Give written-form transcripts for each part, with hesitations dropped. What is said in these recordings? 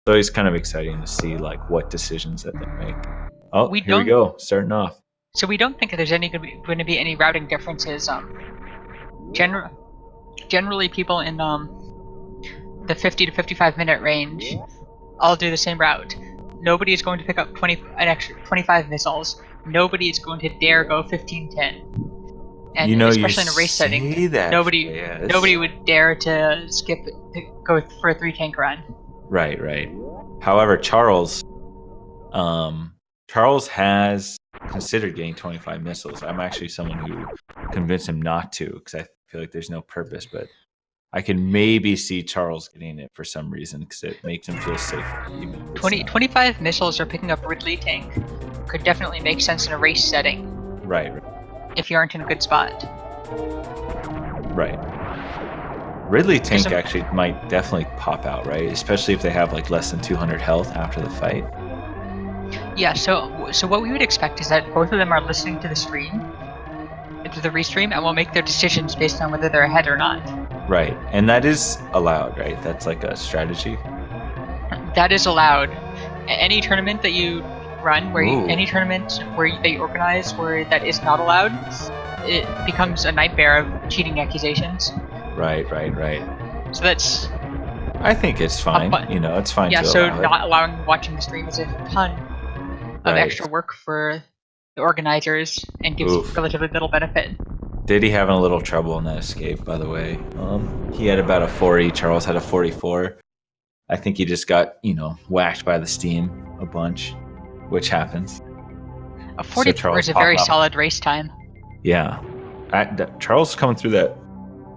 So it's kind of exciting to see like what decisions that they make. Oh, We here we don't- go, starting off. So we don't think that there's going to be any routing differences. Generally, people in the 50 to 55 minute range all do the same route. Nobody is going to pick up an extra 25 missiles. Nobody is going to dare go 15-10. And You know, especially you in a race say setting, that, nobody yes. would dare to go for a 3-tank run. Right. However, Charles has considered getting 25 missiles. I'm actually someone who convinced him not to because I feel like there's no purpose, but I can maybe see Charles getting it for some reason because it makes him feel safe. 25 missiles or picking up Ridley tank could definitely make sense in a race setting. Right. If you aren't in a good spot. Right. Ridley tank actually might definitely pop out, right? Especially if they have like less than 200 health after the fight. Yeah, so what we would expect is that both of them are listening to the stream, to the restream, and will make their decisions based on whether they're ahead or not. Right, and that is allowed, right? That's like a strategy. That is allowed. Any tournament that you run, any tournament where they organize where that is not allowed, it becomes a nightmare of cheating accusations. Right. So that's. I think it's fine. It's fine. Yeah. To So allow not allowing watching the stream is a ton of extra work for the organizers and gives relatively little benefit. Diddy having a little trouble in that escape, by the way. He had about a 40. Charles had a 44. I think he just got, whacked by the steam a bunch, which happens. A 44 is a very solid race time. Yeah. Charles coming through that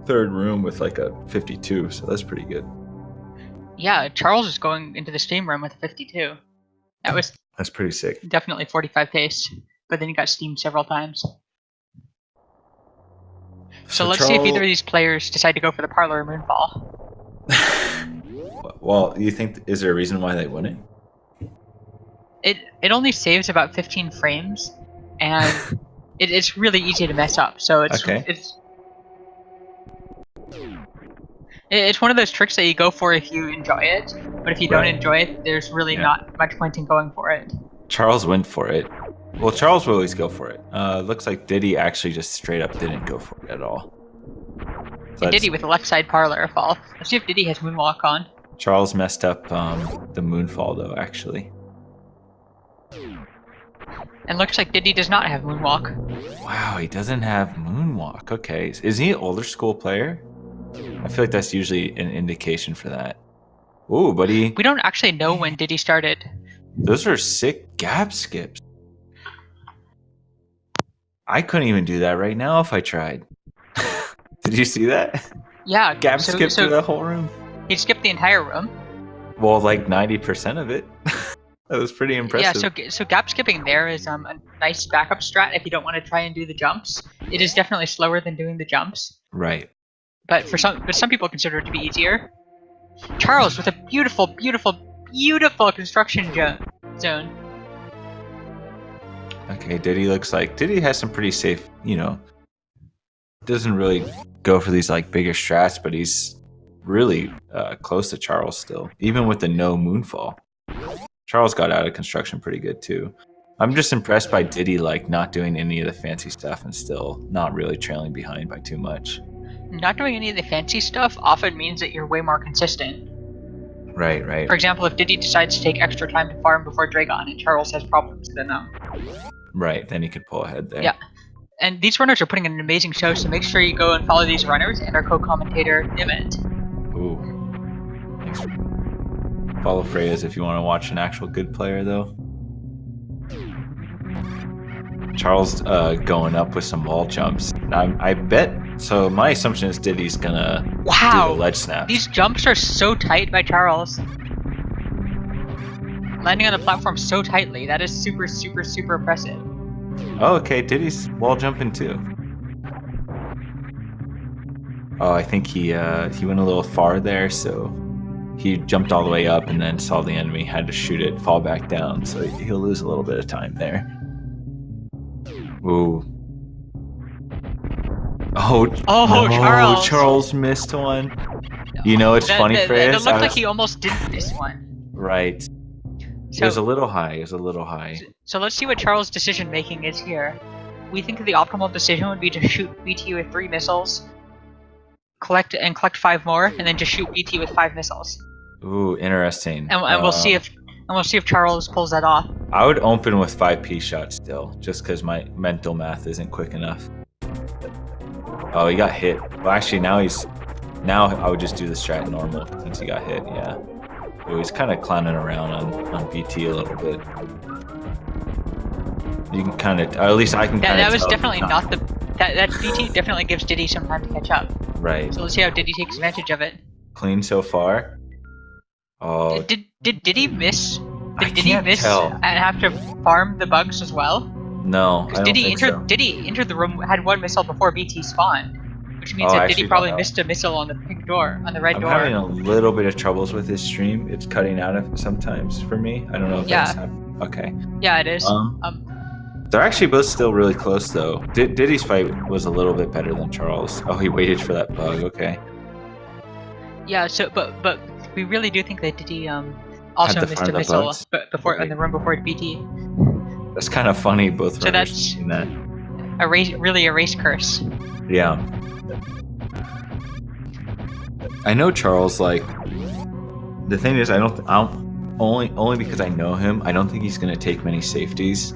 third room with like a 52, so that's pretty good. Yeah, Charles is going into the steam room with a 52. That's pretty sick. Definitely 45 pace, but then he got steamed several times. So let's see if either of these players decide to go for the parlor or moonfall. Well, you think is there a reason why they wouldn't? It only saves about 15 frames, and it's really easy to mess up. So it's one of those tricks that you go for if you enjoy it, but if you don't enjoy it, there's really not much point in going for it. Charles went for it. Well, Charles will always go for it. Looks like Diddy actually just straight up didn't go for it at all. So Diddy with the left side parlor fall. Let's see if Diddy has moonwalk on. Charles messed up the moonfall though, actually. And looks like Diddy does not have moonwalk. Wow, he doesn't have moonwalk. Okay, is he an older school player? I feel like that's usually an indication for that. Ooh, buddy. We don't actually know when Diddy started. Those are sick gap skips. I couldn't even do that right now if I tried. Did you see that? Yeah. Gap skip through the whole room. He skipped the entire room. Well, like 90% of it. That was pretty impressive. Yeah, so gap skipping there is a nice backup strat if you don't want to try and do the jumps. It is definitely slower than doing the jumps. Right. But some people consider it to be easier. Charles with a beautiful construction zone. Okay, Diddy has some pretty safe, doesn't really go for these like bigger strats, but he's really close to Charles still, even with the no moonfall. Charles got out of construction pretty good too. I'm just impressed by Diddy like not doing any of the fancy stuff and still not really trailing behind by too much. Not doing any of the fancy stuff often means that you're way more consistent. Right. For example, if Diddy decides to take extra time to farm before Dragon and Charles has problems, then Right, then he could pull ahead there. Yeah. And these runners are putting in an amazing show, so make sure you go and follow these runners and our co-commentator, Nimit. Ooh. Thanks. Follow Freyas if you want to watch an actual good player, though. Charles going up with some wall jumps. I bet. So my assumption is Diddy's gonna do the ledge snap. These jumps are so tight by Charles. Landing on the platform so tightly. That is super impressive. Oh, okay. Diddy's wall jumping too. Oh, I think he went a little far there, so he jumped all the way up and then saw the enemy, had to shoot it, fall back down, so he'll lose a little bit of time there. Ooh. Oh, no, Charles missed one. It's funny, Freyas. It looked like he almost didn't miss one. Right. It was a little high. It was a little high. So let's see what Charles' decision making is here. We think the optimal decision would be to shoot BT with 3 missiles, collect 5 more, and then just shoot BT with 5 missiles. Ooh, interesting. And we'll see if Charles pulls that off. I would open with 5 P shots still, just because my mental math isn't quick enough. Oh, he got hit. Well, actually, now I would just do the strat normal since he got hit. Yeah. So he's kind of clowning around on BT a little bit. You can kind of, at least I can kind of. That was definitely not the. That BT definitely gives Diddy some time to catch up. Right. So let's see how Diddy takes advantage of it. Clean so far. Oh. Did Diddy miss? I Did Diddy miss tell. and have to farm the bugs as well? No, I don't think so. Diddy entered the room, had 1 missile before BT spawned, which means that Diddy probably missed a missile on the pink door, on the red door. I'm having a little bit of troubles with this stream. It's cutting out sometimes for me. I don't know if that's happening. Okay. Yeah, it is. They're actually both still really close though. Diddy's fight was a little bit better than Charles. Oh, he waited for that bug. Okay. Yeah. So, but we really do think that Diddy also missed a missile before in the room before BT. That's kind of funny. Both. So that's that. Really a race curse. Yeah. I know Charles. Like, the thing is, I don't only because I know him. I don't think he's gonna take many safeties.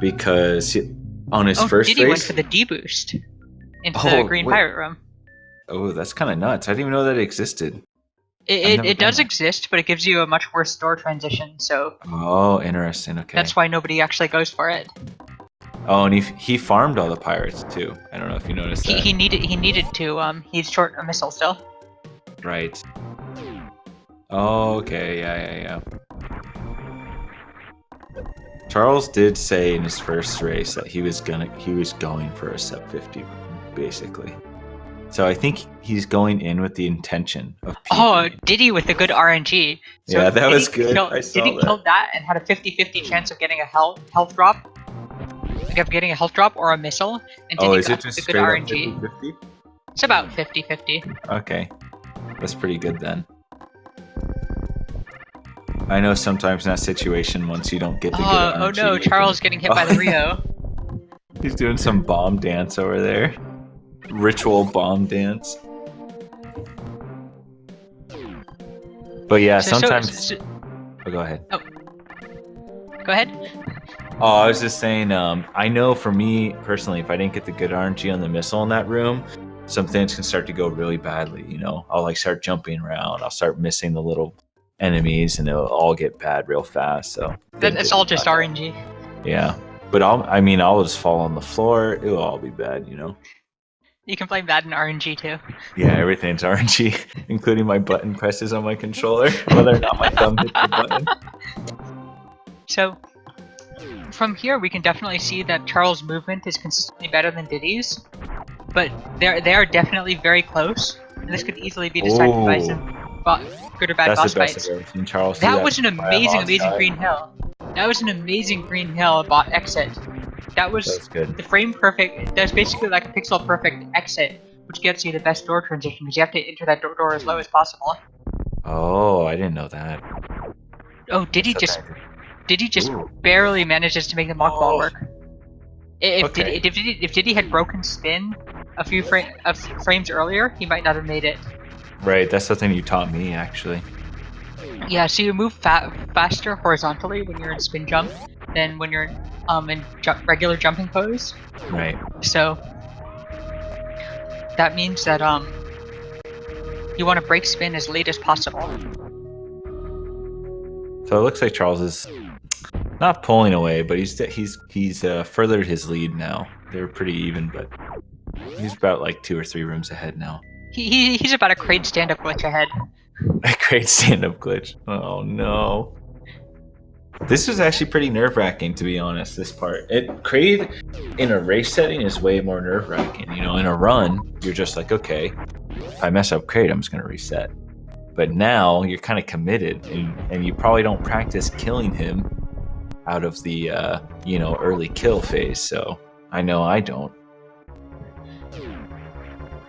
Because on his first Diddy race, went for the D boost into the green pirate room. Oh, that's kind of nuts. I didn't even know that existed. It does exist, but it gives you a much worse door transition. So. Oh, interesting. Okay. That's why nobody actually goes for it. Oh, and he farmed all the pirates too. I don't know if you noticed that. He needed to. He's short a missile still. Right. Oh, okay. Yeah. Charles did say in his first race that he was going for a sub 50, basically. So I think he's going in with the intention of. Oh, Diddy with the good RNG. So yeah, that was good. Diddy killed that and had a 50-50 chance of getting a health drop. Like of getting a health drop or a missile. And Diddy is it just the good RNG? 50-50? It's about 50-50. Okay, that's pretty good then. I know sometimes in that situation, once you don't get the good RNG... Oh no, Charles getting hit by the Rio. He's doing some bomb dance over there. Ritual bomb dance. But yeah, sometimes... Oh, go ahead. Oh. Go ahead. Oh, I was just saying, I know for me, personally, if I didn't get the good RNG on the missile in that room, some things can start to go really badly, you know? I'll like start jumping around, I'll start missing the little enemies, and it'll all get bad real fast, so... That's all just RNG. Yeah. But I'll just fall on the floor, it'll all be bad, you know? You can blame that in RNG too. Yeah, everything's RNG, including my button presses on my controller, whether or not my thumb hits the button. So, from here we can definitely see that Charles' movement is consistently better than Diddy's, but they are definitely very close, and this could easily be decided by some good or bad boss fights. Charles, that was an amazing green hill. That was an amazing green hill bot exit. That was good. The frame perfect. That's basically like a pixel perfect exit, which gets you the best door transition because you have to enter that door as low as possible. Oh, I didn't know that. Oh, Diddy just barely manages to make the mock ball work. If Diddy had broken spin a few frames earlier, he might not have made it. Right, that's something you taught me actually. Yeah, so you move faster horizontally when you're in spin jump than when you're in regular jumping pose. Right. So that means that you want to break spin as late as possible. So it looks like Charles is not pulling away, but he's furthered his lead now. They're pretty even, but he's about like 2 or 3 rooms ahead now. He's about a Kraid stand-up glitch ahead. A Kraid stand-up glitch. Oh no. This was actually pretty nerve-wracking, to be honest, this part. Kraid in a race setting is way more nerve-wracking. You know, in a run, you're just like, okay, if I mess up Kraid, I'm just going to reset. But now, you're kind of committed, and you probably don't practice killing him out of the, early kill phase, so I know I don't.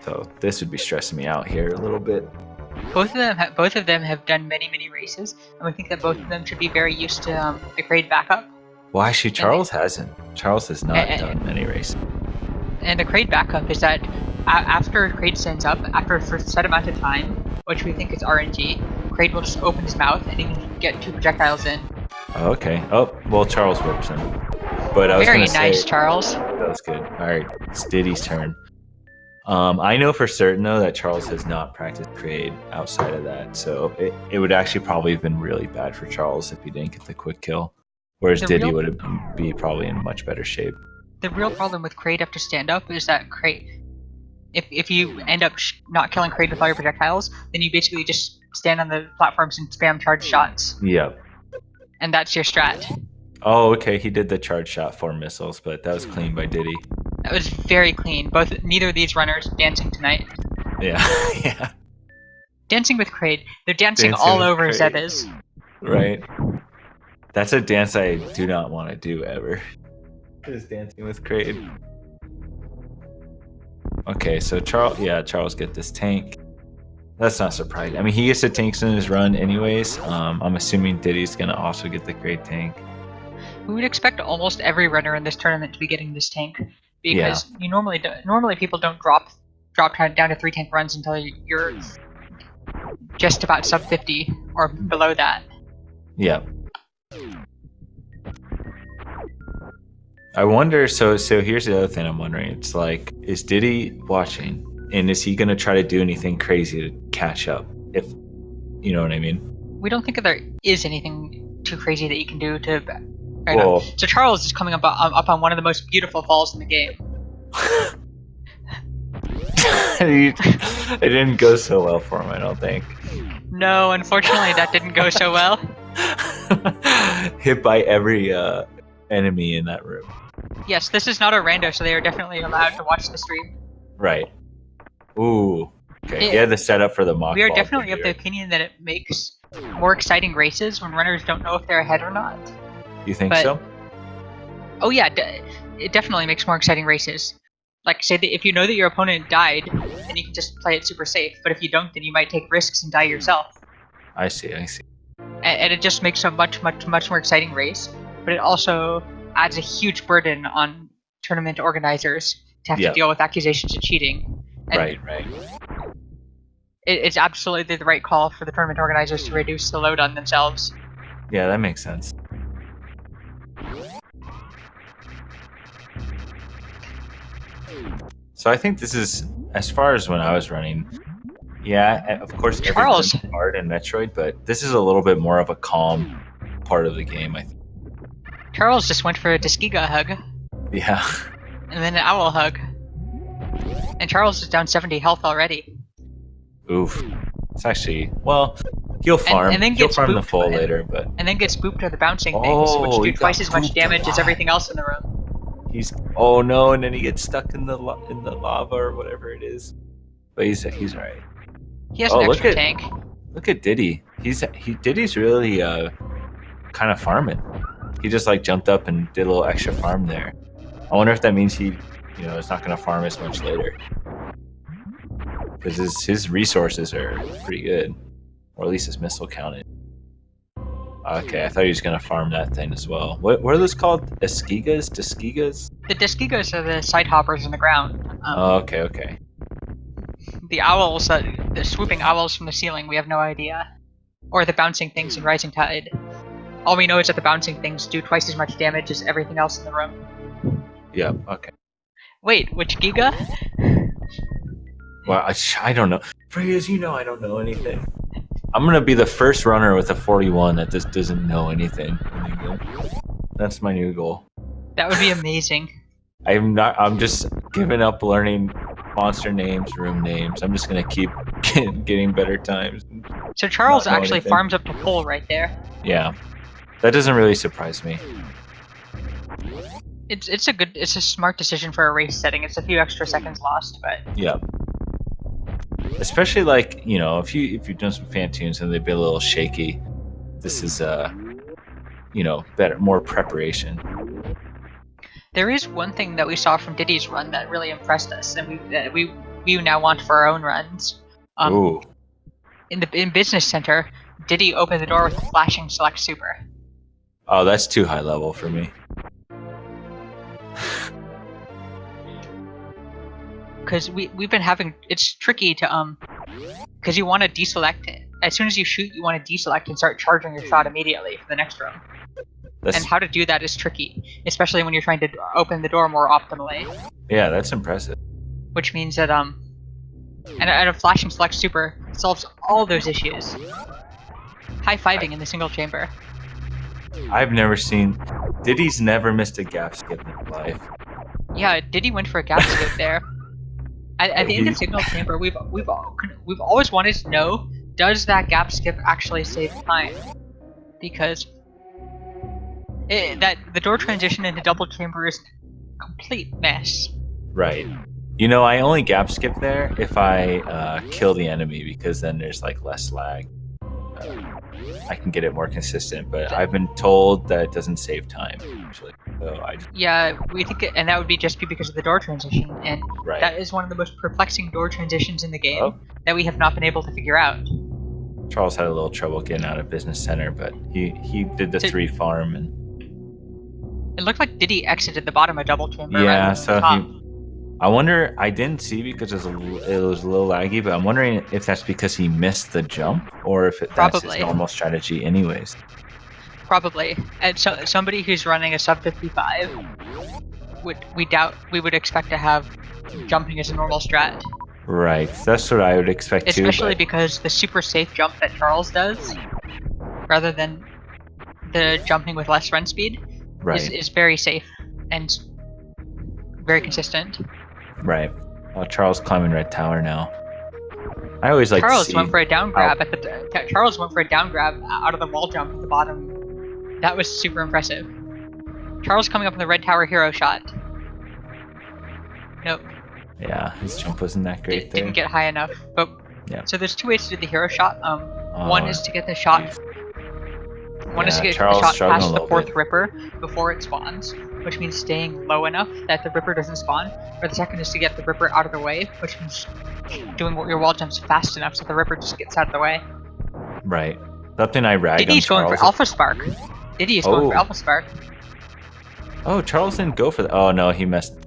So this would be stressing me out here a little bit. Both of them have done many races, and we think that both of them should be very used to the grade backup. Well, actually, And Charles hasn't. Charles has not done many races. And the crate backup is that after crate stands up, after a set amount of time, which we think is RNG, crate will just open his mouth and he can get 2 projectiles in. Okay. Oh, well, Charles whips him. But I was Very gonna say, nice, Charles. that was good. All right, it's Diddy's turn. I know for certain though that Charles has not practiced crate outside of that, so it would actually probably have been really bad for Charles if he didn't get the quick kill, whereas Diddy would be probably in much better shape. The real problem with crate after stand up is that crate, if you end up not killing crate with all your projectiles, then you basically just stand on the platforms and spam charge shots. Yep. And that's your strat. Oh, okay. He did the charge shot 4 missiles, but that was clean by Diddy. That was very clean. Neither of these runners dancing tonight. Yeah, yeah. Dancing with crate, they're dancing all over Zebes. Right. That's a dance I do not want to do ever. Just dancing with crate. Okay, so Charles get this tank. That's not surprising. I mean, he gets the tanks in his run anyways. I'm assuming Diddy's gonna also get the crate tank. We would expect almost every runner in this tournament to be getting this tank, because you normally people don't drop down to 3 tank runs until you're just about sub 50 or below that. Yeah. I wonder. So here's the other thing I'm wondering. It's like, is Diddy watching, and is he gonna try to do anything crazy to catch up? If you know what I mean. We don't think that there is anything too crazy that you can do to. Well, so Charles is coming up on one of the most beautiful falls in the game. It didn't go so well for him, I don't think. No, unfortunately, that didn't go so well. Hit by every enemy in that room. Yes, this is not a rando, so they are definitely allowed to watch the stream. Right. Ooh. Okay. Yeah, the setup for the mock. We are definitely of the opinion that it makes more exciting races when runners don't know if they're ahead or not. You think so? Oh yeah, it definitely makes more exciting races. Like, say that if you know that your opponent died, then you can just play it super safe. But if you don't, then you might take risks and die yourself. I see. And it just makes a much more exciting race. But it also adds a huge burden on tournament organizers to have to deal with accusations of cheating. And right. It's absolutely the right call for the tournament organizers to reduce the load on themselves. Yeah, that makes sense. So I think this is, as far as when I was running, yeah, of course everything's hard in Metroid, but this is a little bit more of a calm part of the game, I think. Charles just went for a Di10kong hug. Yeah. And then an owl hug. And Charles is down 70 health already. Oof. It's actually, well, he'll farm. And then he'll farm the full later, but... And then gets spooked by the bouncing things, which do twice as much damage as everything else in the room. Oh no, and then he gets stuck in the lava or whatever it is. But he's alright. He has an extra tank. Look at Diddy. Diddy's really kind of farming. He just like jumped up and did a little extra farm there. I wonder if that means he, is not going to farm as much later. Because his resources are pretty good, or at least his missile counted. Okay, I thought he was going to farm that thing as well. What are those called? Di10kongs? The Di10kongs are the side hoppers in the ground. Okay. The owls, the swooping owls from the ceiling, we have no idea. Or the bouncing things in Rising Tide. All we know is that the bouncing things do twice as much damage as everything else in the room. Yeah, okay. Wait, which Giga? Well, I don't know. As you know, I don't know anything. I'm gonna be the first runner with a 41 that just doesn't know anything. That's my new goal. That would be amazing. I'm just giving up learning monster names, room names. I'm just gonna keep getting better times. So Charles actually farms up to full right there. Yeah, that doesn't really surprise me. It's a smart decision for a race setting. It's a few extra seconds lost, but yeah. Especially like, if you've done some fan tunes and they've been a little shaky, this is better, more preparation. There is one thing that we saw from Diddy's run that really impressed us, and we now want for our own runs. Ooh. in Business Center, Diddy opened the door with a flashing select super. Oh, that's too high level for me. Because we've been having, it's tricky to because you want to deselect it. As soon as you shoot, you want to deselect and start charging your shot immediately for the next room. That's, And how to do that is tricky, especially when you're trying to open the door more optimally. yeah, that's impressive. Which means that and a flashing select super solves all those issues. High-fiving in the single chamber. I've never seen Diddy's never missed a gap skip in his life. Yeah, Diddy went for a gap skip there. At the end of signal chamber, we've always wanted to know, does that gap skip actually save time? Because the door transition into double chamber is a complete mess. Right. You know, I only gap skip there if I kill the enemy, because then there's like less lag. I can get it more consistent, but I've been told that it doesn't save time usually. So yeah, we think and that would just be because of the door transition, and right. That is one of the most perplexing door transitions in the game that we have not been able to figure out. Charles had a little trouble getting out of Business Center, but he did the 3 farm, and it looked like Diddy exited the bottom of double chamber. Yeah, right so I wonder. I didn't see because it was a little laggy, but I'm wondering if that's because he missed the jump, or if that's his normal strategy, anyways. Probably. And so somebody who's running a sub 55 we would expect to have jumping as a normal strat. Right. That's what I would expect too. Especially because the super safe jump that Charles does, rather than the jumping with less run speed, is very safe and very consistent. Right. Charles climbing red tower now. I always like Charles to see went for a down grab Charles went for a down grab out of the wall jump at the bottom. That was super impressive. Charles coming up in the red tower hero shot. Nope. Yeah, his jump wasn't that great. Didn't get high enough. But yeah. So there's 2 ways to do the hero shot. One is to get the shot. One is to get the shot past the 4th Ripper before it spawns, which means staying low enough that the Ripper doesn't spawn. Or the second is to get the Ripper out of the way, which means doing your wall jumps fast enough so the Ripper just gets out of the way. Right. Something I rag on Diddy's going for Alpha Spark. Diddy is going for Alpha Spark. Oh, Charles didn't go for that. Oh no,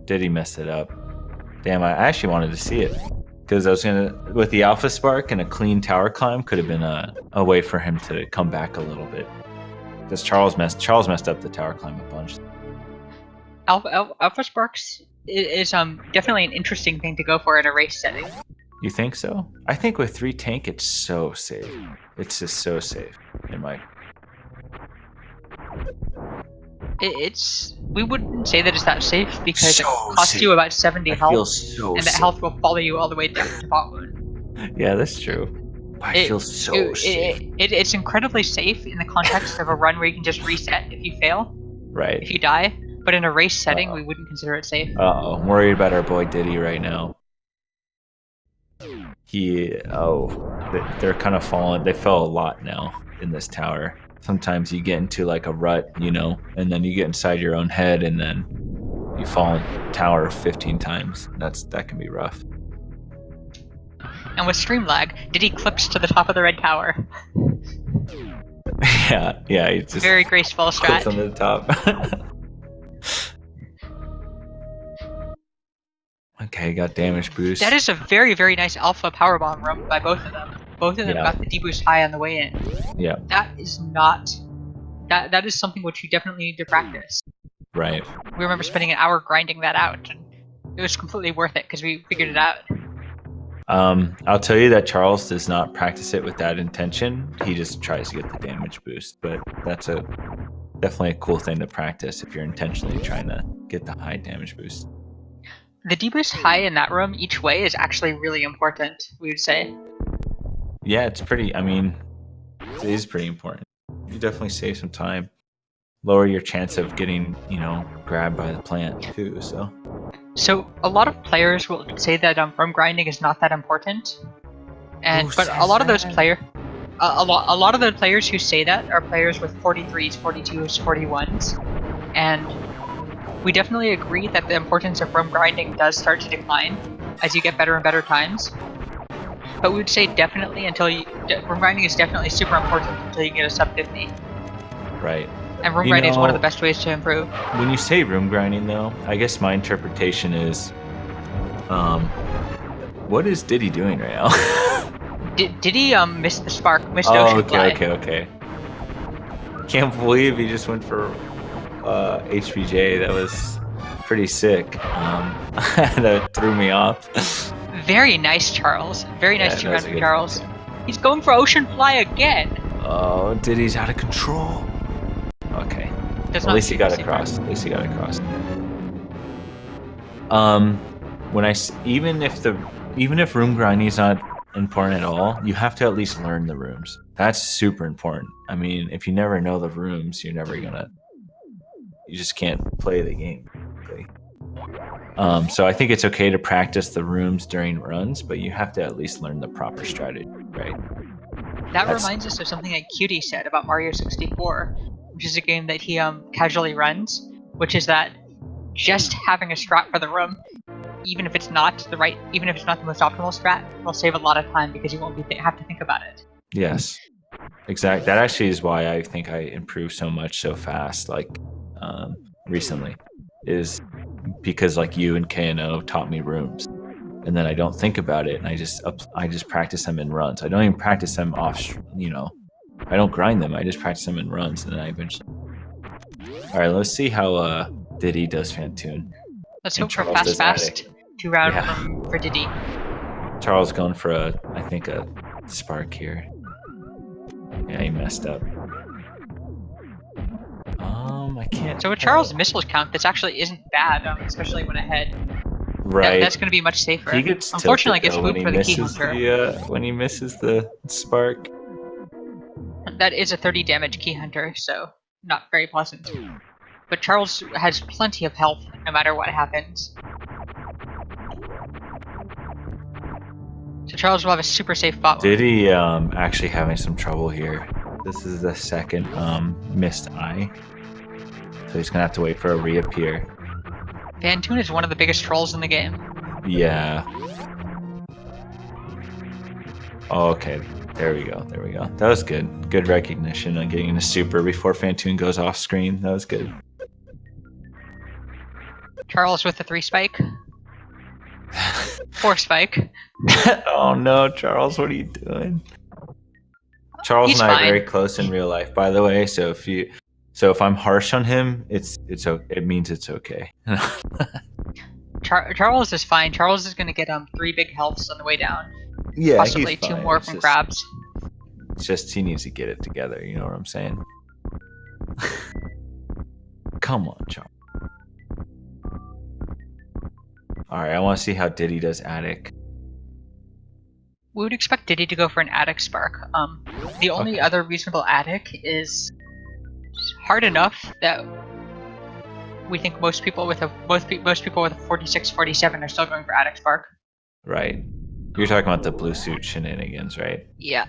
Diddy messed it up. Damn, I actually wanted to see it. Because I was with the Alpha Spark and a clean tower climb could have been a way for him to come back a little bit. Because Charles messed up the tower climb a bunch. Alpha Sparks is definitely an interesting thing to go for in a race setting. You think so? I think with 3 tank, it's so safe. It's just so safe in my. We wouldn't say that it's that safe because it costs you about 70 health, and that health will follow you all the way down to bot wound. Yeah, that's true. I feel so safe. It's incredibly safe in the context of a run where you can just reset if you fail. Right. If you die. But in a race setting, we wouldn't consider it safe. I'm worried about our boy Diddy right now. They're kind of falling. They fell a lot now in this tower. Sometimes you get into like a rut, and then you get inside your own head, and then you fall in the tower 15 times. That can be rough. And with stream lag, Diddy clips to the top of the red tower. yeah, he just very graceful strat. Clips on the top. Okay, got damage boost. That is a very, very nice alpha powerbomb run by both of them. Both of them got the D-boost high on the way in. Yeah. That is not... That is something which you definitely need to practice. Right. We remember spending an hour grinding that out, and it was completely worth it because we figured it out. I'll tell you that Charles does not practice it with that intention. He just tries to get the damage boost, but that's definitely a cool thing to practice if you're intentionally trying to get the high damage boost. The D-boost high in that room each way is actually really important, we would say. Yeah, it's pretty, it is pretty important. You definitely save some time. Lower your chance of getting, grabbed by the plant too, so. So a lot of players will say that roam grinding is not that important. But a lot of those players a lot of the players who say that are players with 43s, 42s, 41s. And we definitely agree that the importance of roam grinding does start to decline as you get better and better times. But we would say definitely until room grinding is definitely super important until you get a sub 50. Right. And room grinding is one of the best ways to improve. When you say room grinding, though, I guess my interpretation is, what is Diddy doing right now? Did he miss the spark? Missed Ocean Fly. Okay. Can't believe he just went for HPJ. That was pretty sick. That threw me off. Very nice, Charles. Very nice 2 round from Charles. He's going for Ocean Fly again. Oh, Diddy's out of control. Okay. At least he got across. Even if room grinding is not important at all, you have to at least learn the rooms. That's super important. I mean, if you never know the rooms, you just can't play the game. Basically. So I think it's okay to practice the rooms during runs, but you have to at least learn the proper strategy, right? That reminds us of something that Cutie said about Mario 64, which is a game that he casually runs, which is that just having a strat for the room, even if it's not the most optimal strat, will save a lot of time because you won't have to think about it. Yes, exactly. That actually is why I think I improved so much so fast, like recently, is because like you and KNO taught me rooms, and then I don't think about it, and I just practice them in runs. I don't even practice them off. I don't grind them. I just practice them in runs, and then I eventually. All right, let's see how Diddy does Fantoon. Let's hope for fast 2 round for Diddy. Charles going for I think a spark here. Yeah, he messed up. I can't. So with Charles' missile count, this actually isn't bad, especially when ahead. Right. That's going to be much safer. He gets unfortunately gets tilted, food for the key hunter. When he misses the spark. That is a 30 damage key hunter, so not very pleasant. But Charles has plenty of health no matter what happens. So Charles will have a super safe bot. Diddy actually having some trouble here. This is the second missed eye. So he's gonna have to wait for a reappear. Fantoon is one of the biggest trolls in the game. Yeah. Oh, okay. There we go. That was good. Good recognition on getting a super before Fantoon goes off screen. That was good. Charles with the 3 spike. 4 spike. Oh no, Charles, what are you doing? Charles and I are very close in real life, by the way. So if I'm harsh on him, it means it's okay. Charles is fine. Charles is gonna get 3 big healths on the way down. Yeah, possibly 2 more from grabs. It's just he needs to get it together. You know what I'm saying? Come on, Charles. All right, I want to see how Diddy does attic. We would expect Diddy to go for an attic spark. The only other reasonable attic is hard enough that we think most people with a 46-47 are still going for attic spark. Right. You're talking about the blue suit shenanigans, right? Yeah.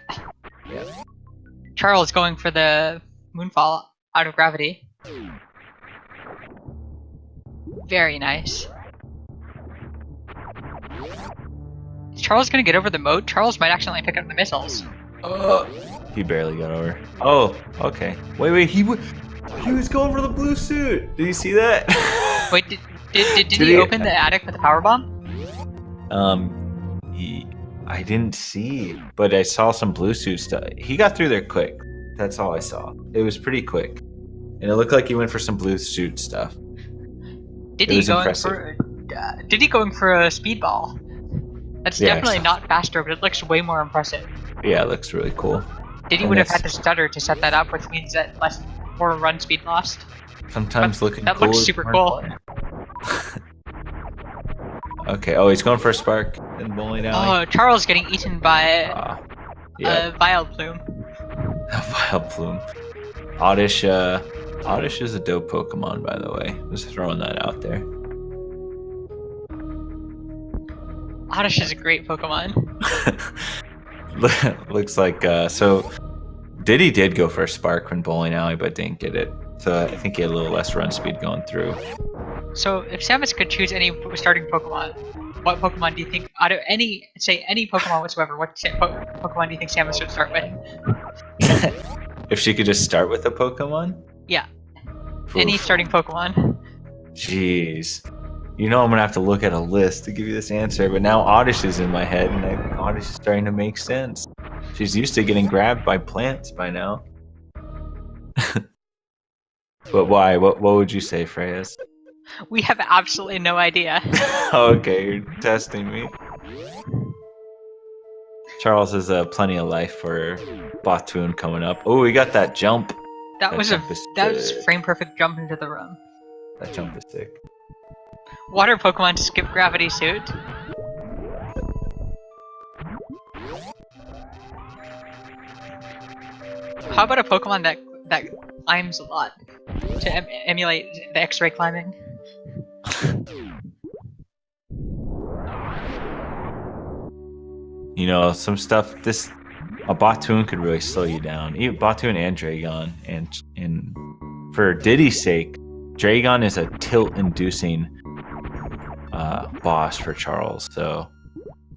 Charles going for the moonfall out of gravity. Very nice. Is Charles gonna get over the moat? Charles might accidentally pick up the missiles. He barely got over. Oh, okay. Wait, he was going for the blue suit. Did you see that? Wait, did he open the attic with the power bomb? I didn't see, but I saw some blue suit stuff. He got through there quick. That's all I saw. It was pretty quick, and it looked like he went for some blue suit stuff. Did he going for a speedball? That's definitely not faster, but it looks way more impressive. Yeah, it looks really cool. Diddy would have had to stutter to set that up, which means that more run speed lost. Sometimes that looks super cool. Okay. Oh, he's going for a spark in bowling alley. Oh, Charles getting eaten by a Vile Plume. A Vile Plume. Oddish is a dope Pokemon, by the way. Just throwing that out there. Oddish is a great Pokemon. Looks like so. Diddy did go for a spark when bowling alley, but didn't get it. So I think he had a little less run speed going through. So if Samus could choose any starting Pokemon, what Pokemon do you think out of any Pokemon whatsoever? What Pokemon do you think Samus should start with? If she could just start with a Pokemon? Yeah, any Oof. starting Pokemon. Jeez. You know I'm gonna have to look at a list to give you this answer, but now Oddish is in my head, and Oddish is starting to make sense. She's used to getting grabbed by plants by now. But why? What would you say, Freyas? We have absolutely no idea. Okay, you're testing me. Charles has plenty of life for Batoon coming up. Oh, we got that jump. That was jump is frame perfect jump into the room. That jump is sick. Water Pokemon skip gravity suit. How about a Pokemon that climbs a lot to emulate the X-ray climbing? You know, some stuff. A Batoon could really slow you down. Even Batoon and Dragon, and for Diddy's sake, Dragon is a tilt-inducing boss for Charles, so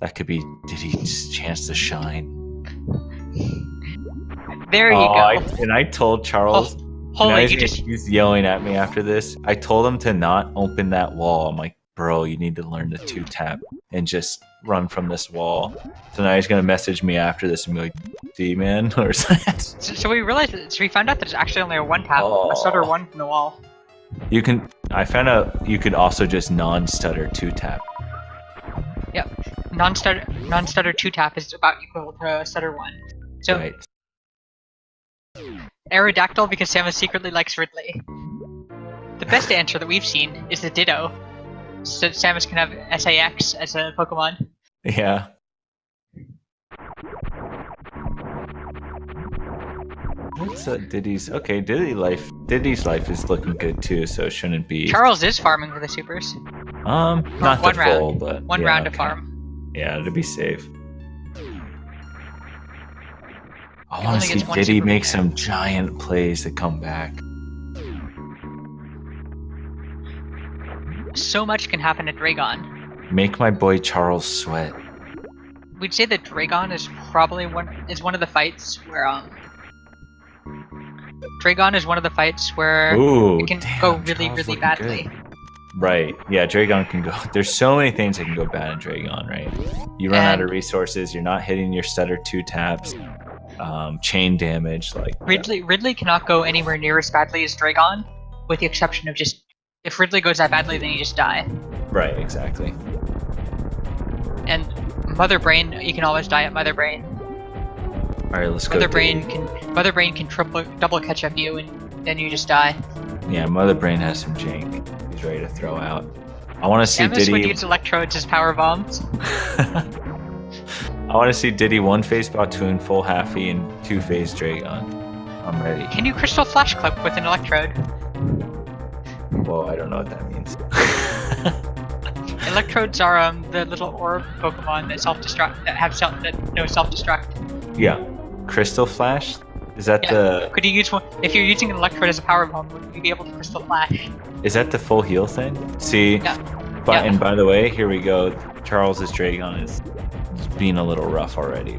that could be Diddy's chance to shine. There you go. And I told Charles. Holy, he's yelling at me after this. I told him to not open that wall. I'm like, bro, you need to learn the 2-tap and just run from this wall. So now he's gonna message me after this and be like, "D man," or something. So we realized. So we found out that it's actually only a 1-tap, a stutter 1 from the wall. I found out you could also just non-stutter 2-tap. Yep, non-stutter 2-tap is about equal to stutter 1. So right. Aerodactyl because Samus secretly likes Ridley. The best answer that we've seen is the Ditto, so Samus can have SAX as a Pokemon. Yeah. What's Diddy's? Okay, Diddy's life is looking good too, so it shouldn't be. Charles is farming for the supers. Not one the round, full, but one round to farm. Yeah, to be safe. I want to see Diddy make some giant plays to come back. So much can happen at Dragon. Make my boy Charles sweat. We'd say that Dragon is probably one of the fights where Dragon is one of the fights where it can go really, really badly. Good. Right. Yeah, Dragon can go. There's so many things that can go bad in Dragon, right? You run out of resources. You're not hitting your stutter 2-taps. Chain damage, like Ridley cannot go anywhere near as badly as Dragon, with the exception of just if Ridley goes that badly, then you just die. Right. Exactly. And Mother Brain, you can always die at Mother Brain. All right, let's go. Mother Brain can double catch up you, and then you just die. Yeah, Mother Brain has some jank. He's ready to throw out. I want to see Samus Diddy. would use electrodes as power bombs. I want to see Diddy 1-phase Batoon, full Halfy, and 2-phase Dragon. I'm ready. Can you Crystal Flash Clip with an electrode? Well, I don't know what that means. Electrodes are the little orb Pokemon that no self-destruct. Yeah, Crystal Flash. Is that the? Could you use one if you're using an electrode as a power bomb? Would you be able to Crystal Flash? Is that the full heal thing? See, and by the way, here we go. Charles's Dragon is being a little rough already.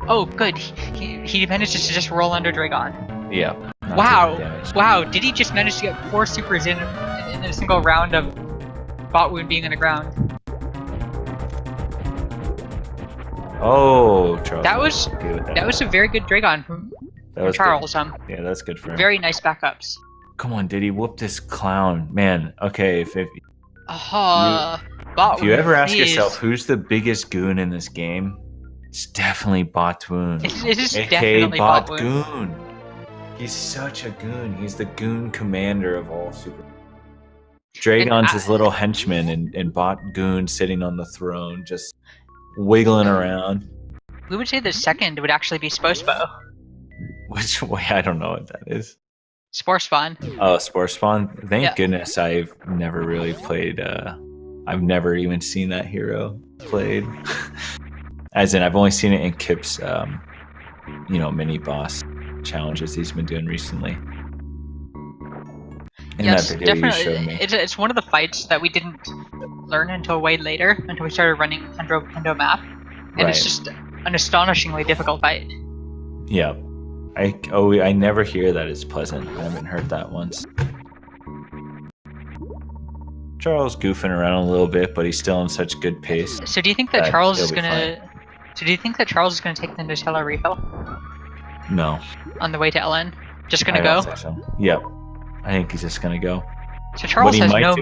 Oh, good. He manages to just roll under Dragon. Yeah. Wow! Did he just manage to get 4 supers in a single round of Botwoon being on the ground? Oh, Charles. That was a very good Dragon from Charles. Yeah, that's good for him. Very nice backups. Come on, Diddy, whoop this clown, man. Okay, if you ever ask yourself who's the biggest goon in this game, it's definitely Batoon. It is definitely Batoon. He's such a goon. He's the goon commander of all super. Dragon's his little henchman, and Batoon sitting on the throne, just wiggling around. We would say the second would actually be Spospo. Which way? I don't know what that is. Spore Spawn. Oh, Spore Spawn. Thank goodness I've never really played. I've never even seen that hero played. As in, I've only seen it in Kip's, mini boss challenges he's been doing recently. in Yes, that video you definitely. showed me. It's one of the fights that we didn't learn until way later, until we started running Kendo map, and it's just an astonishingly difficult fight. Yeah. I never hear that it's pleasant. I haven't heard that once. Charles goofing around a little bit, but he's still in such good pace. So do you think that Charles he'll is be gonna? So do you think that Charles is gonna take the Nutella refill No. on the way to Ellen? Just gonna I go? don't think so. Yep. I think he's just gonna go. So Charles has no.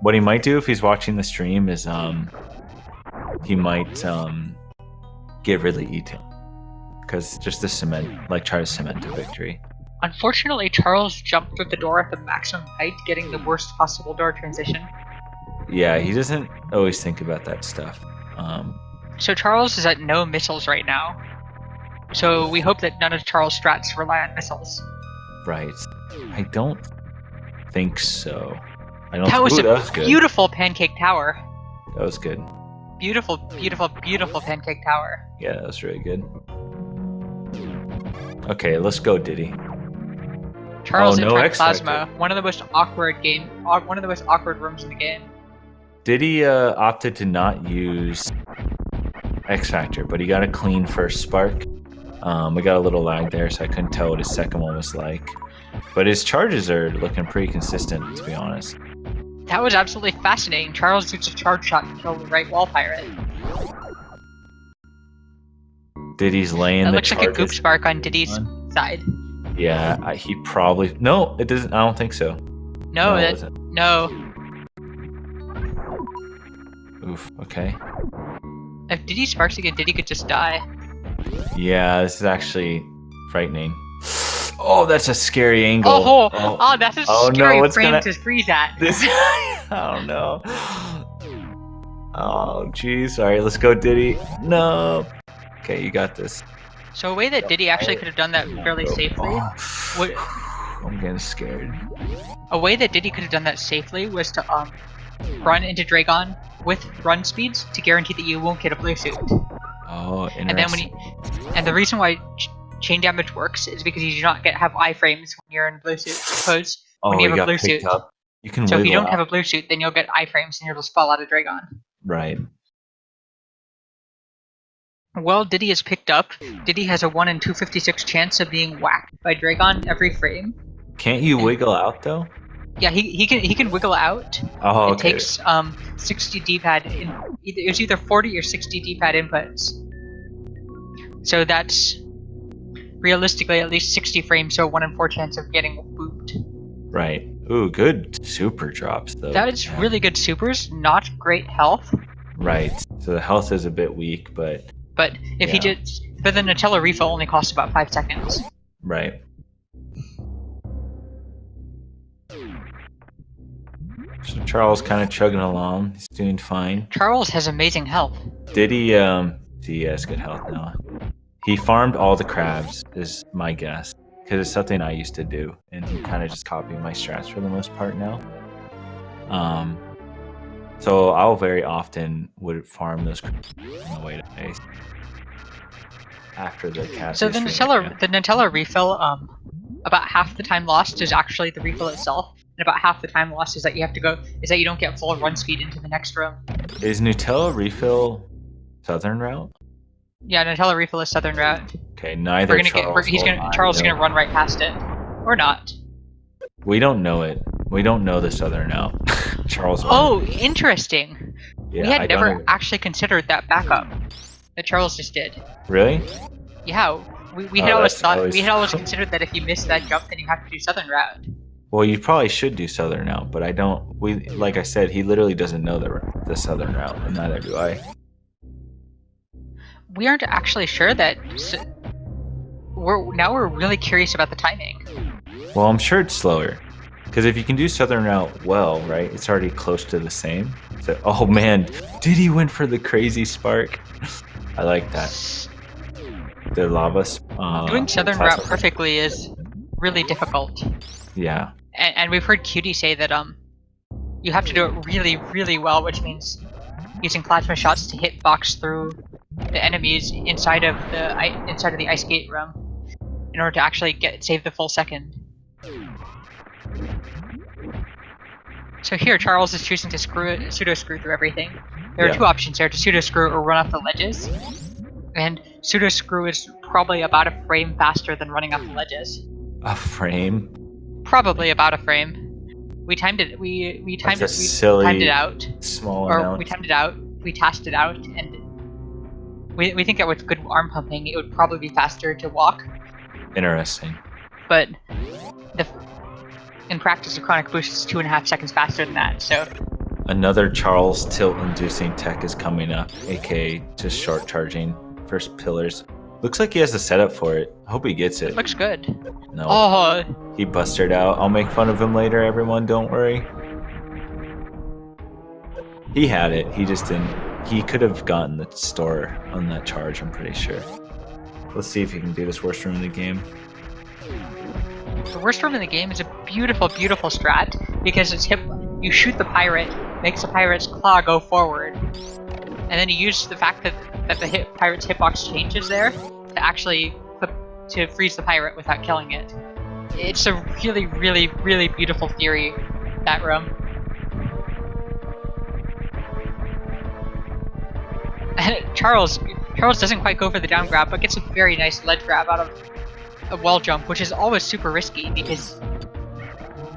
What he might do if he's watching the stream is he might get really eaten. Because just to try to cement a victory. Unfortunately, Charles jumped through the door at the maximum height, getting the worst possible door transition. Yeah, he doesn't always think about that stuff. So Charles is at no missiles right now. So we hope that none of Charles' strats rely on missiles. Right. I don't think so. That was that was good. Beautiful pancake tower. That was good. Beautiful, beautiful, beautiful pancake tower. Yeah, that was really good. Okay, let's go, Diddy. Charles Interact Plasma, one of the most awkward rooms in the game. Diddy opted to not use X Factor, but he got a clean first spark. We got a little lag there, so I couldn't tell what his second one was like. But his charges are looking pretty consistent, to be honest. That was absolutely fascinating. Charles used a charge shot to kill the right wall pirate. Diddy's laying that the looks like a goop spark on Diddy's side. Yeah, he probably... No, it doesn't. I don't think so. No. Oof, okay. If Diddy sparks again, Diddy could just die. Yeah, this is actually frightening. Oh, that's a scary angle. That's a scary frame to freeze at. Oh, no. Oh, jeez. All right, let's go, Diddy. No. Okay, you got this. So a way that Diddy actually could have done that fairly safely I'm getting scared. A way that Diddy could have done that safely was to run into Dragon with run speeds to guarantee that you won't get a blue suit. Oh, interesting. And then and the reason why chain damage works is because you do not have iframes when you're in blue suit. Suppose when you have a blue suit. You can so if you don't have a blue suit, then you'll get iframes and you'll just fall out of Dragon. Right. Well, Diddy is picked up. Diddy has a 1 in 256 chance of being whacked by Dragon every frame. Can't you wiggle out though? Yeah, he can wiggle out. Oh, okay. It takes 60 D-pad. It was either 40 or 60 D-pad inputs. So that's realistically at least 60 frames, so 1 in 4 chance of getting booped. Right. Ooh, good super drops though. That is really good supers, not great health. Right. So the health is a bit weak, but if he did, but the Nutella refill only costs about 5 seconds. Right. So Charles kind of chugging along. He's doing fine. Charles has amazing health. Diddy, he has good health now. He farmed all the crabs, is my guess. Because it's something I used to do. And he kind of just copied my strats for the most part now. So I'll very often would farm those crabs on the way to base. After the cast. So the Nutella refill, about half the time lost is actually the refill itself. And about half the time lost is that you don't get full run speed into the next room. Is Nutella refill southern route? Yeah, Nutella refill is southern route. Okay, neither Charles is gonna run right past it, or not. We don't know it. We don't know the southern route. Charles. Oh, interesting. Yeah, we had never actually considered that backup that Charles just did. Really? Yeah, we had always considered that if you missed that jump, then you have to do southern route. Well, you probably should do southern route, but I don't. Like I said, he literally doesn't know the southern route, and neither do I. We aren't actually sure that. We're really curious about the timing. Well, I'm sure it's slower, because if you can do southern route well, right, it's already close to the same. So, oh man, Diddy went for the crazy spark. I like that. The lava. Doing southern route perfectly is really difficult. Yeah. And we've heard Cutie say that you have to do it really, really well, which means using plasma shots to hit box through the enemies inside of the ice gate room in order to actually save the full second. So here, Charles is choosing to pseudo screw through everything. There are Yeah. two options there: to pseudo screw or run off the ledges. And pseudo screw is probably about a frame faster than running off the ledges. A frame? Probably about a frame. We timed it. We timed That's it. a We silly timed it out, small or amount. we timed it out. We tashed it out, and we think that with good arm pumping, it would probably be faster to walk. Interesting. But in practice, the chronic boost is 2.5 seconds faster than that. So Another Charles tilt-inducing tech is coming up, aka just short charging first pillars. Looks like he has the setup for it. I hope he gets it. it looks good. No, Oh, he busted out. I'll make fun of him later, everyone. Don't worry. He had it. He just didn't. He could have gotten the store on that charge, I'm pretty sure. Let's see if he can do this worst room in the game. the worst room in the game is a beautiful, beautiful strat because it's you shoot the pirate, makes the pirate's claw go forward, and then you use the fact that the pirate's hitbox changes there to actually to freeze the pirate without killing it. It's a really, really, really beautiful theory, that room. Charles doesn't quite go for the down grab, but gets a very nice ledge grab out of a wall jump, which is always super risky because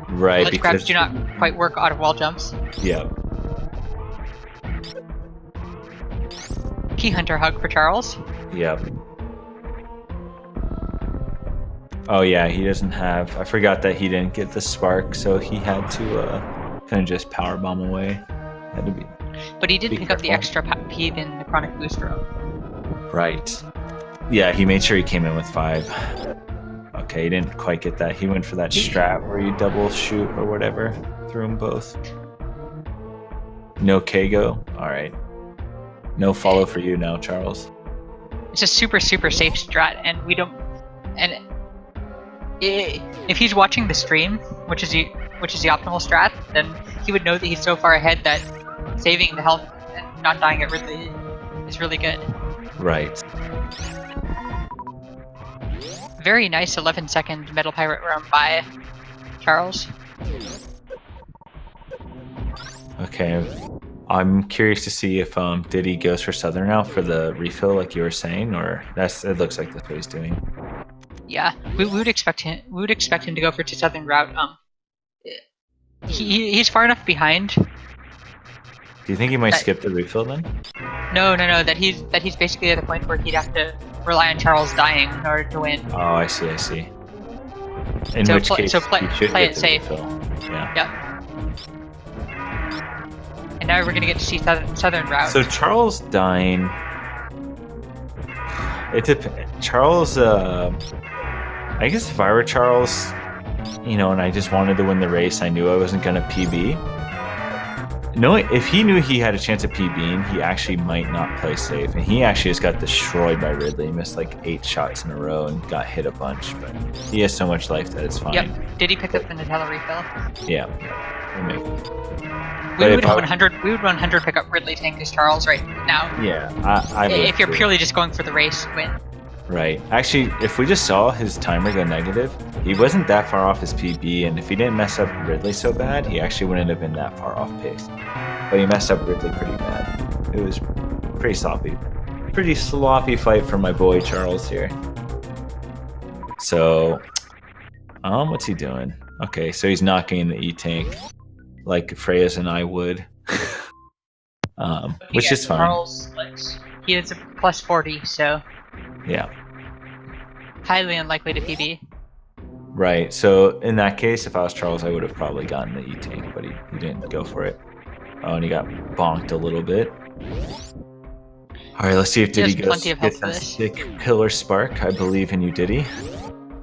Right, ledge grabs do not quite work out of wall jumps. Yeah. Key hunter hug for Charles. Yep. Oh yeah, he doesn't have. I forgot that he didn't get the spark, so he had to kind of just power bomb away. Had to be. But he did Be pick up the careful. extra peed in the chronic boost room. Right. Yeah, he made sure he came in with 5. Okay, he didn't quite get that. He went for that strat where you double shoot or whatever. Threw them both. No Kago. All right. No follow for you now, Charles. It's a super, super safe strat, and we don't. And if he's watching the stream, which is the optimal strat, then he would know that he's so far ahead that saving the health and not dying at Ridley is really good. Right. Very nice 11-second Metal Pirate run by Charles. Okay. I'm curious to see if Diddy goes for Southern now for the refill, like you were saying, or it looks like that's what he's doing. Yeah, we would expect him. We would expect him to go for the Southern route. He's far enough behind. Do you think he might skip the refill then? No. That he's basically at the point where he'd have to rely on Charles dying in order to win. Oh, I see. In So which case, play he should it get the safe. refill. Yeah. Yep. And now we're gonna get to see Southern route. So Charles dying. It depends. Charles. I guess if I were Charles, and I just wanted to win the race, I knew I wasn't gonna PB. No, if he knew he had a chance of PBing, he actually might not play safe. And he actually just got destroyed by Ridley. He missed like 8 shots in a row and got hit a bunch. But he has so much life that it's fine. Yep. Did he pick up the Nutella refill? Yeah. We'll make it. We would 100 pick up Ridley tank as Charles right now. Yeah, I would if you're too. purely just going for the race win. Right. Actually, if we just saw his timer go negative, he wasn't that far off his PB, and if he didn't mess up Ridley so bad, he actually wouldn't have been that far off pace. But he messed up Ridley pretty bad. It was pretty sloppy. Pretty sloppy fight for my boy Charles here. So, what's he doing? Okay, so he's not getting the E-Tank like Freya's and I would. Which is fine. Charles, he is a plus 40, so Yeah. highly unlikely to PB. Right. So in that case, if I was Charles, I would have probably gotten the E-Tank, but he didn't go for it. Oh, and he got bonked a little bit. All right, let's see if Diddy gets that sick pillar spark. I believe in you, Diddy.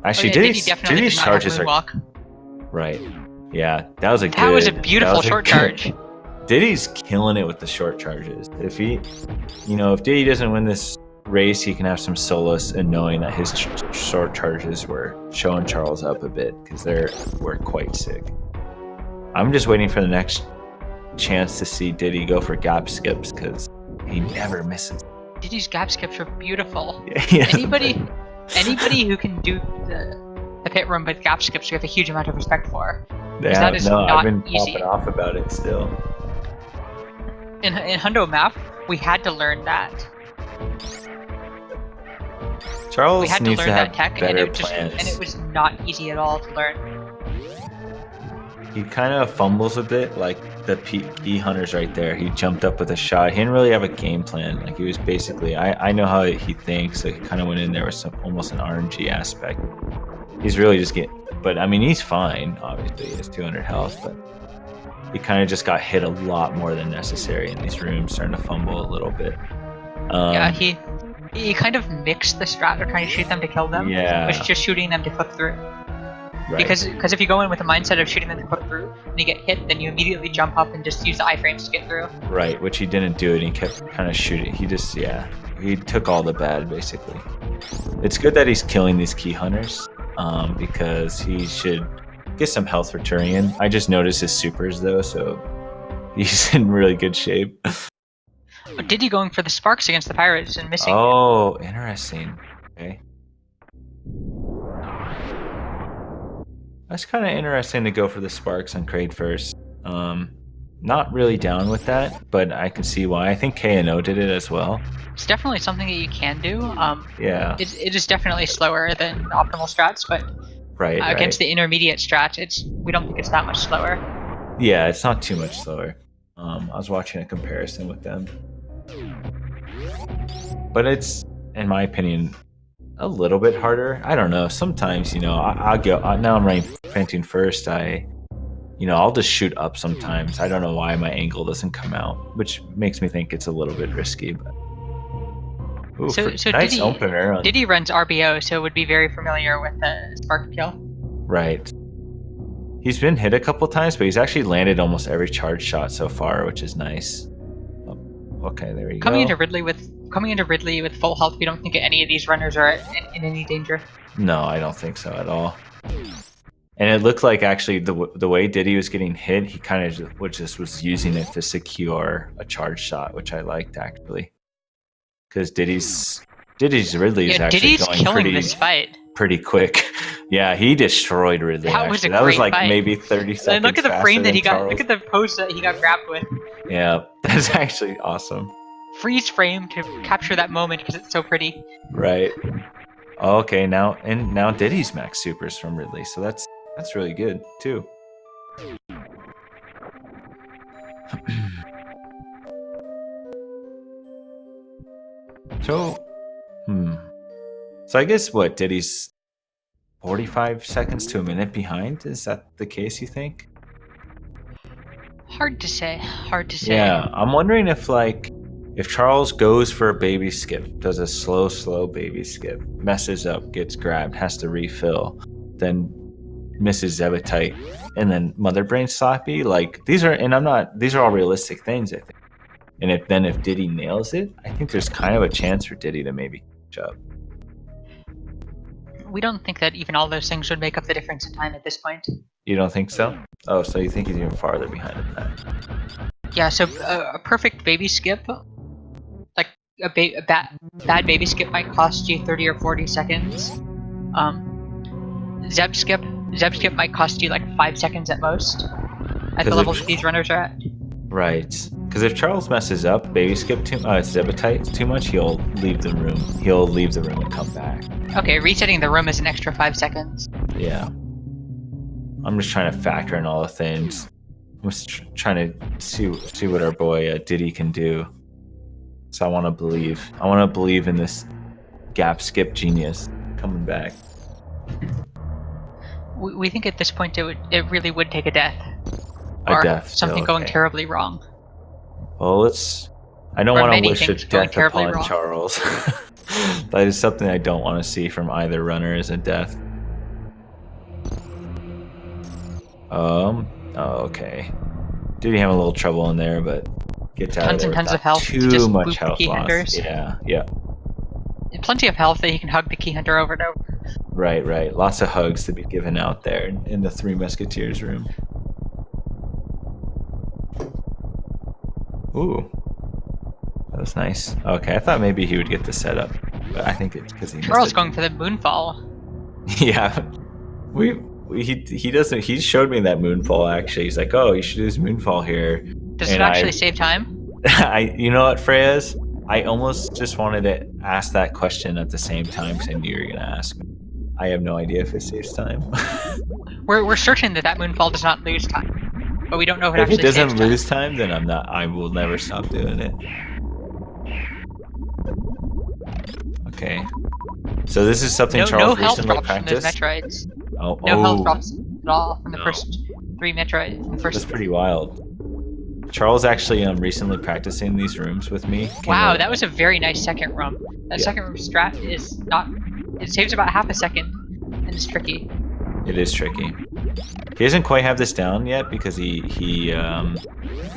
Actually, Diddy's charges are... Right. Yeah, that was a beautiful short charge. Diddy's killing it with the short charges. If if Diddy doesn't win this race, he can have some solace in knowing that his short charges were showing Charles up a bit because they were quite sick. I'm just waiting for the next chance to see Diddy go for gap skips because he never misses. Diddy's gap skips are beautiful. Yeah. Anybody who can do the pit room with gap skips we have a huge amount of respect for. Yeah, that is no, not I've been easy. popping off about it still. In Hundo map, we had to learn that. Charles We had to needs learn to have that tech, and better it plans. was not easy at all to learn. He kind of fumbles a bit, like the key hunters right there. He jumped up with a shot. He didn't really have a game plan. Like he was basically, I know how he thinks, so he kind of went in there with almost an RNG aspect. He's really just but I mean, he's fine. Obviously, he has 200 health, but he kind of just got hit a lot more than necessary in these rooms, starting to fumble a little bit. Yeah, he kind of mixed the strat of trying to shoot them to kill them, which is just shooting them to clip through. Right. Because if you go in with the mindset of shooting them to clip through and you get hit, then you immediately jump up and just use the iframes to get through. Right, which he didn't do, and he kept kind of shooting. He just, he took all the bad, basically. It's good that he's killing these key hunters, because he should get some health for Turian. I just noticed his supers, though, so he's in really good shape. Diddy going for the sparks against the pirates and missing. Oh, interesting. Okay. That's kind of interesting to go for the sparks on Kraid first. Not really down with that, but I can see why. I think KNO did it as well. It's definitely something that you can do. Yeah. It is definitely slower than optimal strats, but against the intermediate strats, we don't think it's that much slower. Yeah, it's not too much slower. I was watching a comparison with them, but it's, in my opinion, a little bit harder. I don't know. Sometimes, I'll go. Now I'm painting first. I'll just shoot up sometimes. I don't know why my angle doesn't come out, which makes me think it's a little bit risky. But so nice opener. Diddy runs RBO, so would be very familiar with the spark kill. Right. He's been hit a couple times, but he's actually landed almost every charge shot so far, which is nice. Oh, okay, there you go. Coming into Ridley with full health, we don't think any of these runners are in any danger. No, I don't think so at all. And it looked like actually the way Diddy was getting hit, he kind of just was using it to secure a charge shot, which I liked actually. Because Diddy's Ridley is actually going this fight pretty quick. Yeah, he destroyed Ridley. That was like fight. Maybe 30 seconds. And look at the frame that he got. Charles. Look at the pose that he got grabbed with. Yeah, that's actually awesome. Freeze frame to capture that moment because it's so pretty. Right. Okay, now Diddy's max supers from Ridley, so that's really good too. So I guess what, Diddy's 45 seconds to a minute behind? Is that the case, you think? Hard to say. Yeah, I'm wondering if Charles goes for a baby skip, does a slow baby skip, messes up, gets grabbed, has to refill, then misses Zebetite, and then Mother Brain sloppy. These are all realistic things, I think. And if Diddy nails it, I think there's kind of a chance for Diddy to maybe catch up. We don't think that even all those things would make up the difference in time at this point. You don't think so? Oh, so you think he's even farther behind than that? Yeah, so a perfect baby skip, like a bad baby skip might cost you 30 or 40 seconds. Zeb skip might cost you like 5 seconds at most at the level that these runners are at. Right. Because if Charles messes up, baby skip Zebetite too much, he'll leave the room. He'll leave the room and come back. Okay, resetting the room is an extra 5 seconds. Yeah. I'm just trying to factor in all the things. I'm just trying to see what our boy Diddy can do. So I want to believe. I want to believe in this gap skip genius coming back. We think at this point it really would take a death. A death. Something going terribly wrong. Well, I don't want to wish a death upon Charles. That is something I don't want to see from either runner, is a death. Oh, okay. Diddy have a little trouble in there, but gets out of there. Tons of health. Too much health loss. Yeah. Plenty of health that he can hug the key hunter over and over. Right. Lots of hugs to be given out there in the Three Musketeers room. Ooh. That was nice. Okay, I thought maybe he would get the setup, but I think it's because he missed Charles going for the moonfall. Yeah. He doesn't. He showed me that moonfall. Actually, he's like, "Oh, you should use moonfall here." Does it And actually save time? you know what, Freyas? I almost just wanted to ask that question at the same time because I knew you were gonna ask me. I have no idea if it saves time. We're certain that moonfall does not lose time, but we don't know if it If it actually saves doesn't time. lose time, then I'm not. I will never stop doing it. Okay. So this is something No Charles health recently drops from those practiced. Metroids. Oh, No health drops at all from the No. first 3 Metroid. From the That's first. pretty wild. Charles actually recently practicing these rooms with me. Wow, that was a very nice second room. That Yeah. second room strat is not. It saves about half a second, and it's tricky. It is tricky. He doesn't quite have this down yet because he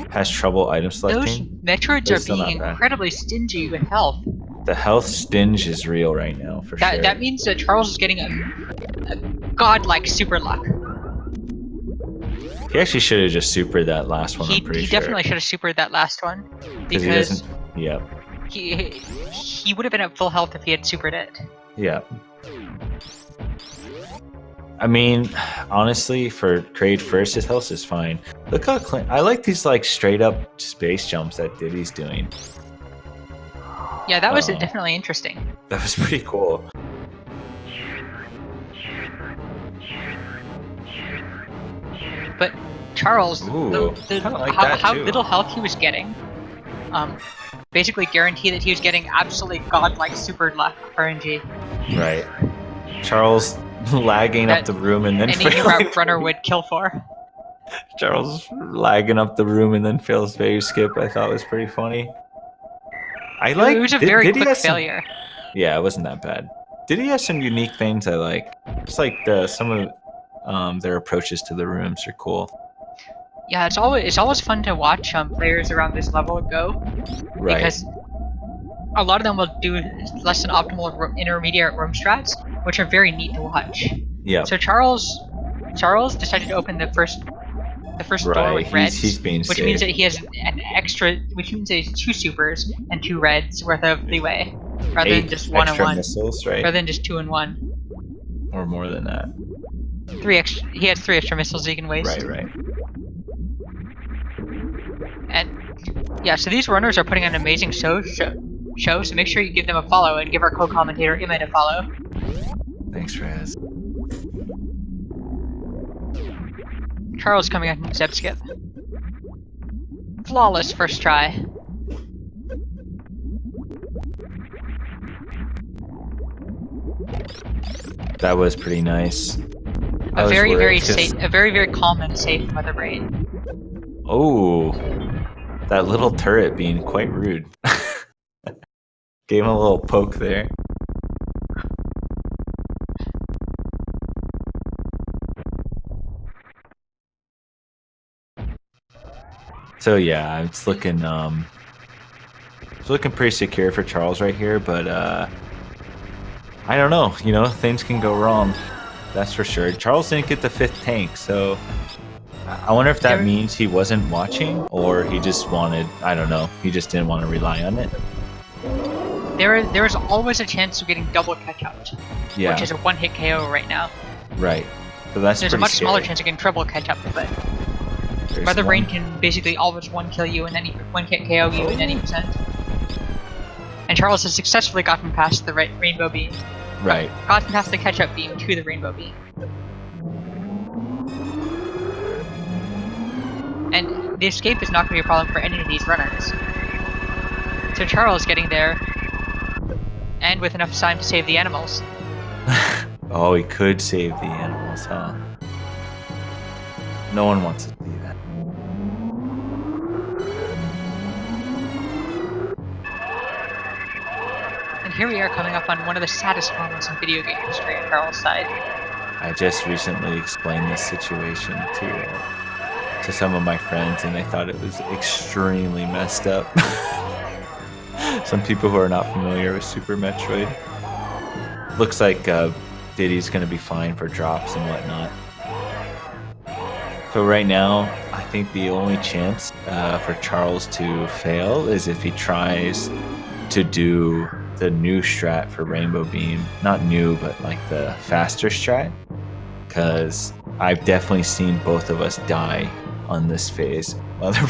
has trouble item Those selecting. Metroids But are it's still being not bad. incredibly stingy with health. The health stinge is real right now for sure. That means that Charles is getting a godlike super luck. He actually should have just supered that last one. I'm pretty He sure. definitely should have supered that last one Because he doesn't. Yep. he would have been at full health if he had supered it. Yeah. I mean, honestly, for grade first, his health is fine. Look how clean. I like these like straight up space jumps that Diddy's doing. Yeah, that was definitely interesting. That was pretty cool. But Charles, Ooh, kinda like that, how too. little health he was getting, basically guaranteed that he was getting absolutely godlike super luck RNG. Right. Charles lagging up That the room and then Any failing. runner would kill for. Charles lagging up the room and then fails phase skip. I thought was pretty funny. I like. It was a did- very did he quick have some- failure. Yeah, it wasn't that bad. Did he have some unique things I like? Just like some of their approaches to the rooms are cool. Yeah, it's always fun to watch players around this level go, Right. because a lot of them will do less than optimal intermediate room strats, which are very neat to watch. Yeah. So Charles decided to open the first door Right. with reds, He's being which safe. means that he has an extra, which means that he has 2 supers and 2 reds worth of leeway, rather 8 than just 1 and extra 1, missiles, right? rather than just 2 and 1. Or more than that. 3 extra. He has 3 extra missiles he can waste. Right. And yeah, so these runners are putting on an amazing show. So make sure you give them a follow and give our co-commentator Imad a follow. Thanks, Raz. Charles coming out from Zeb Skip. Flawless first try. That was pretty nice. I A was very, worried very 'cause- safe, a very, very calm and safe Mother Brain. Oh, that little turret being quite rude. Gave him a little poke there. So yeah, it's looking pretty secure for Charles right here, but I don't know. You know, things can go wrong. That's for sure. Charles didn't get the 5th tank, so I wonder if that means he wasn't watching or he just wanted, I don't know, he just didn't want to rely on it. There is always a chance of getting double catch-up, Yeah, which is a 1-hit KO right now. right. So that's There's a pretty much smaller scary. chance of getting triple catch-up, but There's Mother Brain one- can basically always 1-kill you in any 1-hit KO you in any percent. And Charles has successfully gotten past the rainbow beam. Right. Gotten past the catch-up beam to the rainbow beam. And the escape is not going to be a problem for any of these runners. So Charles getting there, and with enough time to save the animals. Oh, he could save the animals, huh? No one wants to see that. And here we are coming up on one of the saddest moments in video game history on Charles' side. I just recently explained this situation to some of my friends, and they thought it was extremely messed up. Some people who are not familiar with Super Metroid. Looks like Diddy's gonna be fine for drops and whatnot. So right now, I think the only chance for Charles to fail is if he tries to do the new strat for Rainbow Beam. Not new, but like the faster strat. because I've definitely seen both of us die on this phase. Mother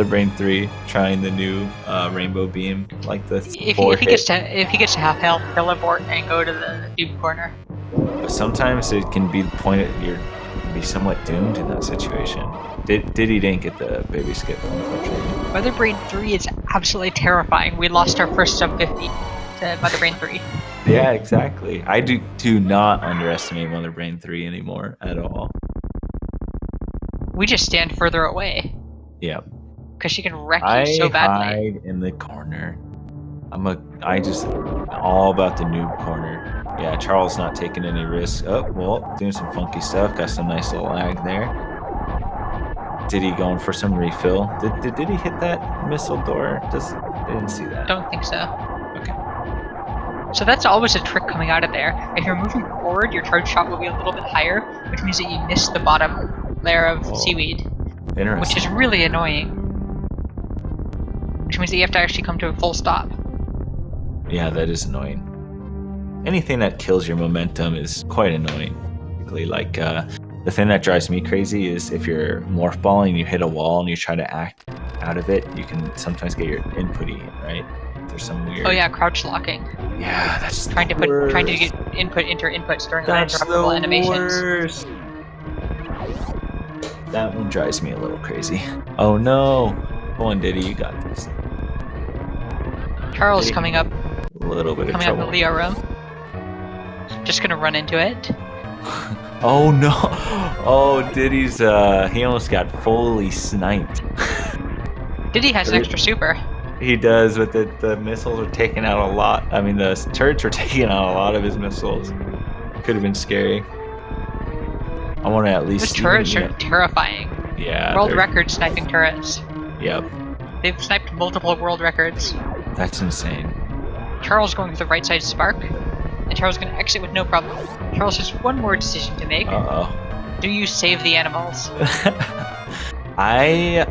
Brain 3, trying the new rainbow beam, like the If he gets to half health, he'll abort and go to the noob corner. But sometimes it can be the point that you're be somewhat doomed in that situation. Diddy didn't get the baby skip, unfortunately. Mother Brain 3 is absolutely terrifying. We lost our first sub 50 to Mother Brain 3. Yeah, exactly. I do not underestimate Mother Brain 3 anymore at all. We just stand further away. Yeah. Because she can wreck you so badly. I hide in the corner. I just all about the noob corner. Yeah, Charles not taking any risks. Oh, well, doing some funky stuff. Got some nice little lag there. Diddy going for some refill. Did he hit that missile door? I didn't see that. Don't think so. Okay. So that's always a trick coming out of there. If you're moving forward, your charge shot will be a little bit higher, which means that you miss the bottom layer of seaweed. Interesting. Which is really annoying. Which means that you have to actually come to a full stop. Yeah, that is annoying. Anything that kills your momentum is quite annoying. Like, the thing that drives me crazy is if you're morph balling and you hit a wall and you try to act out of it, you can sometimes get your input eaten, right? There's some weird... Oh yeah, crouch locking. Yeah, that's trying to get inputs during uninterruptible animations. Worst. That one drives me a little crazy. Oh no! Come on, Diddy, you got this. Charles coming up. A little bit of trouble. Coming up the Leo room. Just gonna run into it. Oh no! Oh, Diddy's he almost got fully sniped. Diddy has an extra super. He does, but the missiles are taking out a lot. I mean, the turrets were taking out a lot of his missiles. Could have been scary. I want to at least. Those turrets are terrifying. Yeah. World record sniping turrets. Yep. They've sniped multiple world records. That's insane. Charles going to the right side spark, and Charles going to exit with no problem. Charles has one more decision to make. Uh-oh. Do you save the animals? I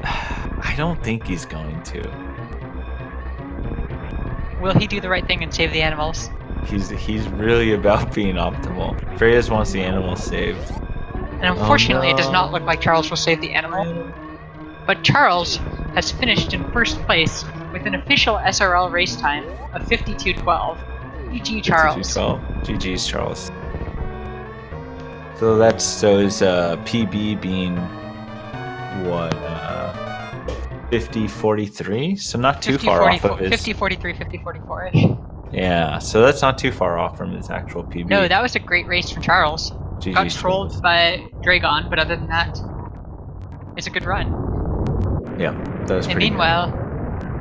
don't think he's going to. Will he do the right thing and save the animals? He's really about being optimal. Freyas wants the animals saved. And unfortunately, it does not look like Charles will save the animal. But Charles has finished in first place with an official SRL race time of 52:12. GG Charles. 52:12. GG's Charles. So his PB being what 50:43, so not too far off of his 50:43, 50:44-ish. Yeah, so that's not too far off from his actual PB. No, that was a great race for Charles. GG Got trolled by Dragon, but other than that, it's a good run. Yeah, that was pretty good.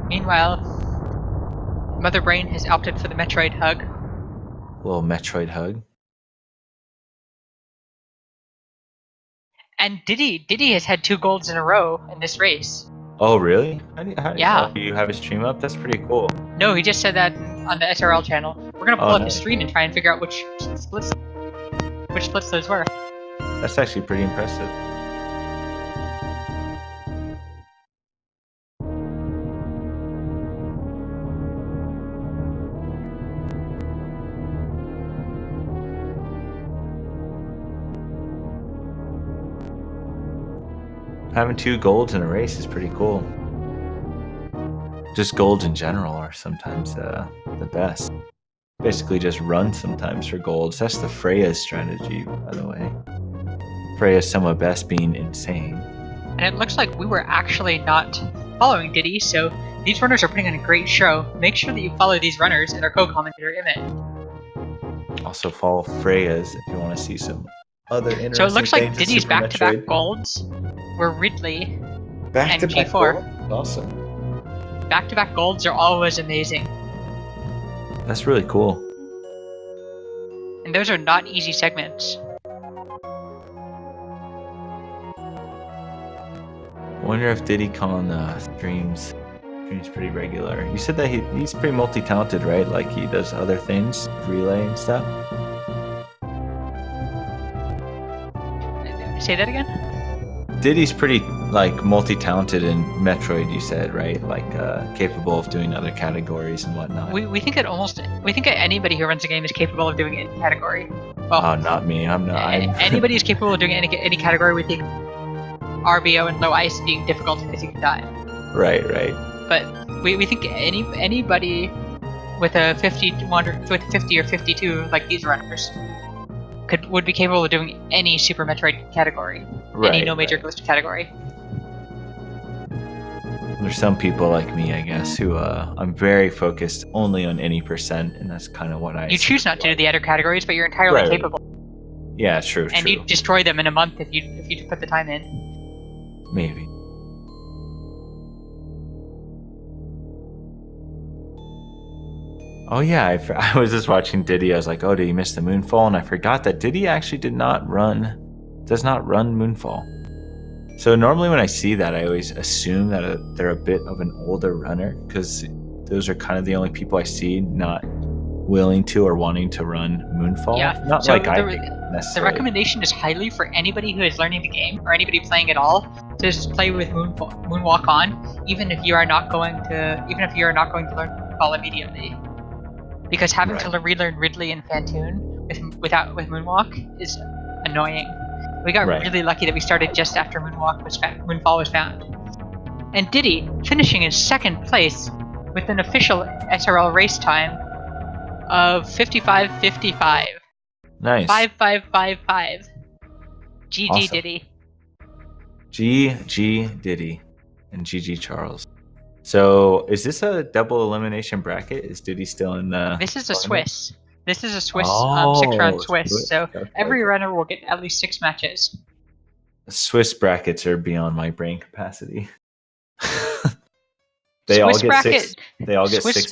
Meanwhile, Mother Brain has opted for the Metroid hug. Little Metroid hug. And Diddy has had 2 golds in a row in this race. Oh, really? Yeah. Do you have his stream up? That's pretty cool. No, he just said that on the SRL channel. We're gonna pull up his stream and try and figure out which splits those were. That's actually pretty impressive. Having 2 golds in a race is pretty cool. Just golds in general are sometimes the best. Basically just run sometimes for golds. That's the Freya's strategy, by the way. Freya's somewhat best being insane. And it looks like we were actually not following Diddy, so these runners are putting on a great show. Make sure that you follow these runners and their co-commentator Emmett. Also follow Freya's if you want to see some other interesting So it looks like things in Diddy's Super back-to-back Metroid. golds were Ridley Back and to back G4. gold? Awesome. Back-to-back golds are always amazing. That's really cool. And those are not easy segments. I wonder if Di10kong streams pretty regular. You said that he's pretty multi-talented, right? Like he does other things, relay and stuff. Say that again? Diddy's pretty like multi-talented in Metroid, you said, right? Like capable of doing other categories and whatnot. We think that anybody who runs a game is capable of doing any category. Well, not me. I'm not. anybody is capable of doing any category with the RBO and low ice being difficult because you can die. Right. But we think anybody with a 50 or 52 like these runners would be capable of doing any Super Metroid category, any no major glitch category. There's some people like me, I guess, who I'm very focused only on any percent, and that's kind of what I. You choose not to do the other categories, but you're entirely capable. Yeah, true. And you destroy them in a month if you put the time in. Maybe. Oh yeah, I was just watching Diddy. I was like, oh, did he miss the Moonfall? And I forgot that Diddy actually does not run Moonfall. So normally when I see that, I always assume that they're a bit of an older runner because those are kind of the only people I see not willing to or wanting to run Moonfall. Yeah, not so like I the recommendation is highly for anybody who is learning the game or anybody playing at all to just play with Moonwalk on, even if you are not going to learn Moonfall immediately. Because having to relearn Ridley and Fantoon with Moonwalk is annoying. We got really lucky that we started just after Moonfall was found. And Diddy finishing in second place with an official SRL race time of 55:55. Nice. 5555. GG Awesome. Diddy. GG Diddy and GG Charles. So is this a double elimination bracket? Is Diddy still in the... This is a Swiss. This is a Swiss 6-round Swiss. So every runner will get at least 6 matches. Swiss brackets are beyond my brain capacity. Swiss 6 brackets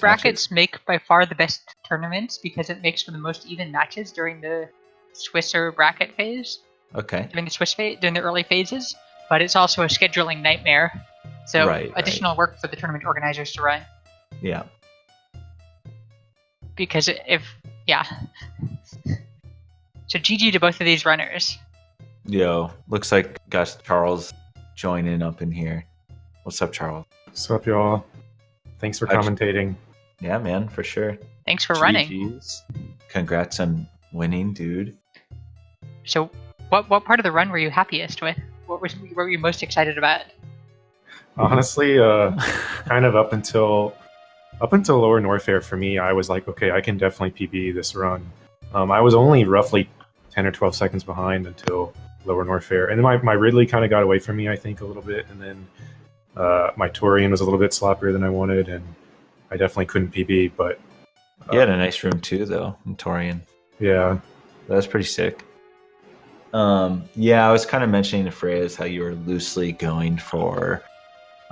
matches? make by far the best tournaments because it makes for the most even matches during the Swisser bracket phase. Okay. During the early phases, but it's also a scheduling nightmare. So additional work for the tournament organizers to run. Yeah. Because So GG to both of these runners. Yo, looks like got Charles joining up in here. What's up, Charles? What's up, y'all? Thanks for commentating. Yeah, man, for sure. Thanks for running. Congrats on winning, dude. So, what part of the run were you happiest with? What were you most excited about? Honestly, kind of up until Lower Norfair for me, I was like, okay, I can definitely PB this run. I was only roughly 10 or 12 seconds behind until Lower Norfair, and then my Ridley kind of got away from me, I think, a little bit, and then my Torian was a little bit sloppier than I wanted, and I definitely couldn't PB. But you had a nice room too, though, in Torian. Yeah, that's pretty sick. Yeah, I was kind of mentioning to Freya's how you were loosely going for.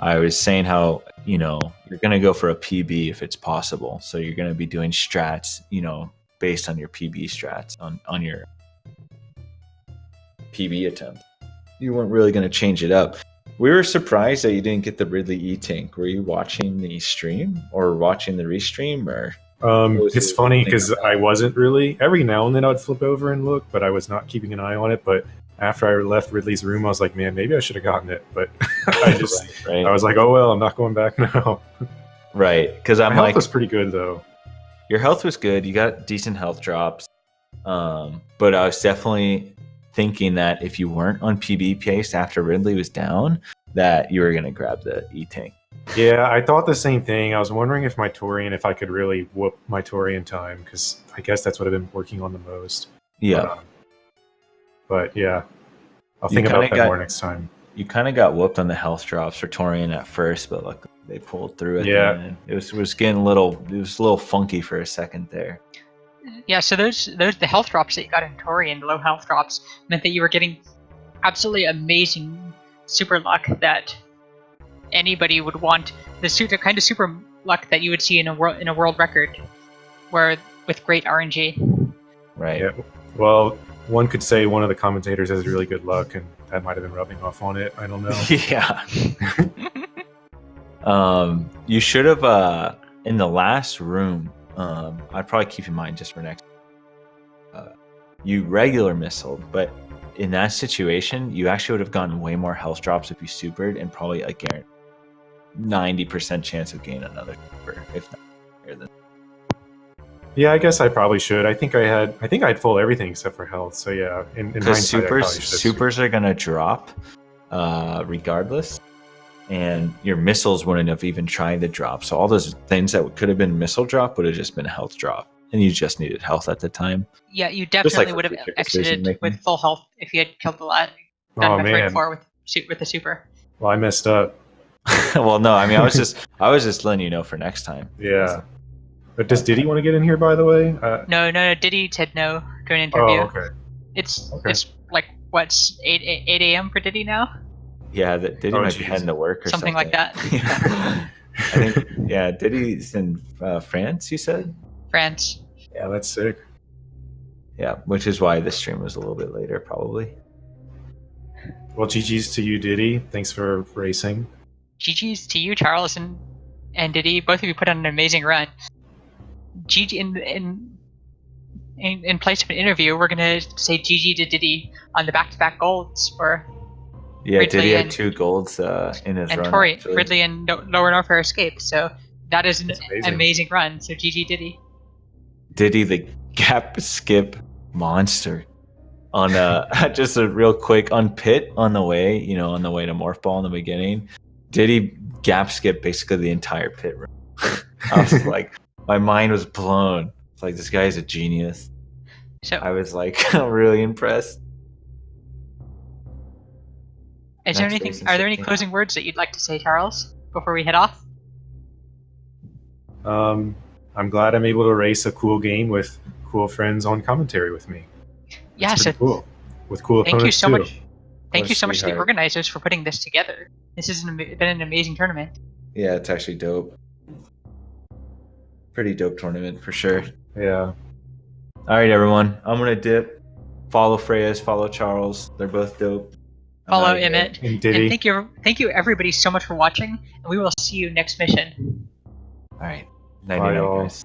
I was saying how, you're going to go for a PB if it's possible. So you're going to be doing strats, based on your PB strats on your PB attempt. You weren't really going to change it up. We were surprised that you didn't get the Ridley E-Tank. Were you watching the stream or watching the restream or? It's funny because I wasn't really. Every now and then I'd flip over and look, but I was not keeping an eye on it. But after I left Ridley's room, I was like, man, maybe I should have gotten it. But I just, I was like, oh, well, I'm not going back now. Right. Because my health was pretty good, though. Your health was good. You got decent health drops. But I was definitely thinking that if you weren't on PB pace after Ridley was down, that you were going to grab the E-Tank. Yeah, I thought the same thing. I was wondering if I could really whoop my Torian time, because I guess that's what I've been working on the most. Yeah. But yeah, I'll think about that more next time. You kind of got whooped on the health drops for Torian at first, but luckily they pulled through it. Yeah, it was getting a little funky for a second there. Yeah, so the health drops that you got in Torian, the low health drops, meant that you were getting absolutely amazing super luck that anybody would want. The kind of super luck that you would see in a world record, where with great RNG. Right. Yeah. Well, one could say one of the commentators has really good luck, and that might have been rubbing off on it. I don't know. Yeah. You should have in the last room. I'd probably keep in mind just for next. You regular missiled, but in that situation, you actually would have gotten way more health drops if you supered, and probably a guarantee 90% chance of gaining another super, if not higher than. Yeah, I guess I probably should. I think I'd full everything except for health. So yeah, in Because hindsight, I probably should. supers are gonna drop, regardless, and your missiles wouldn't have even tried to drop. So all those things that could have been missile drop would have just been health drop, and you just needed health at the time. Yeah, you Just like definitely would have future exited decision-making. with full health if you had killed the last done Oh Metroid man, 4 with the super. well I messed up. Well, no, I mean, I was just letting you know for next time. Yeah. But does Diddy want to get in here, by the way? No. Diddy said no to an Oh, interview. okay. It's Okay. it's like what's 8 a.m. for Diddy now? Yeah, that Diddy Oh, might be jeez. heading to work or Something like that. Yeah. I think, yeah, Diddy's in France, you said? France. Yeah, that's sick. Yeah, which is why this stream was a little bit later, probably. Well, GG's to you, Diddy. Thanks for racing. GG's to you, Charles and Diddy. Both of you put on an amazing run. GG in place of an interview, we're gonna say GG to Diddy on the back-to-back golds for Yeah, Ridley Diddy had and- 2 golds in his and run. Tori, actually. Ridley and Lower Norfair escape. So that is an That's amazing. amazing run. So GG Diddy. Diddy, the gap skip monster. On just a real quick on pit on the way to Morph Ball in the beginning. Diddy gap skip basically the entire pit room. I was like, my mind was blown. It's like, this guy is a genius. So I was like really impressed. is there Next anything? race in Are there any 16. closing words that you'd like to say, Charles, before we head off? I'm glad I'm able to race a cool game with cool friends on commentary with me. Yeah. It's So pretty cool. With cool thank you opponents so too. much. Thank you so much to the sweetheart. organizers for putting this together. This has been an amazing tournament. Yeah, it's actually dope. Pretty dope tournament for sure. Yeah. All right, everyone. I'm gonna dip. Follow Freyas. Follow Charles. They're both dope. I'm Follow outta here. Emmett. And Diddy. And thank you everybody so much for watching, and we will see you next mission. All right. Bye, Night, y'all. guys.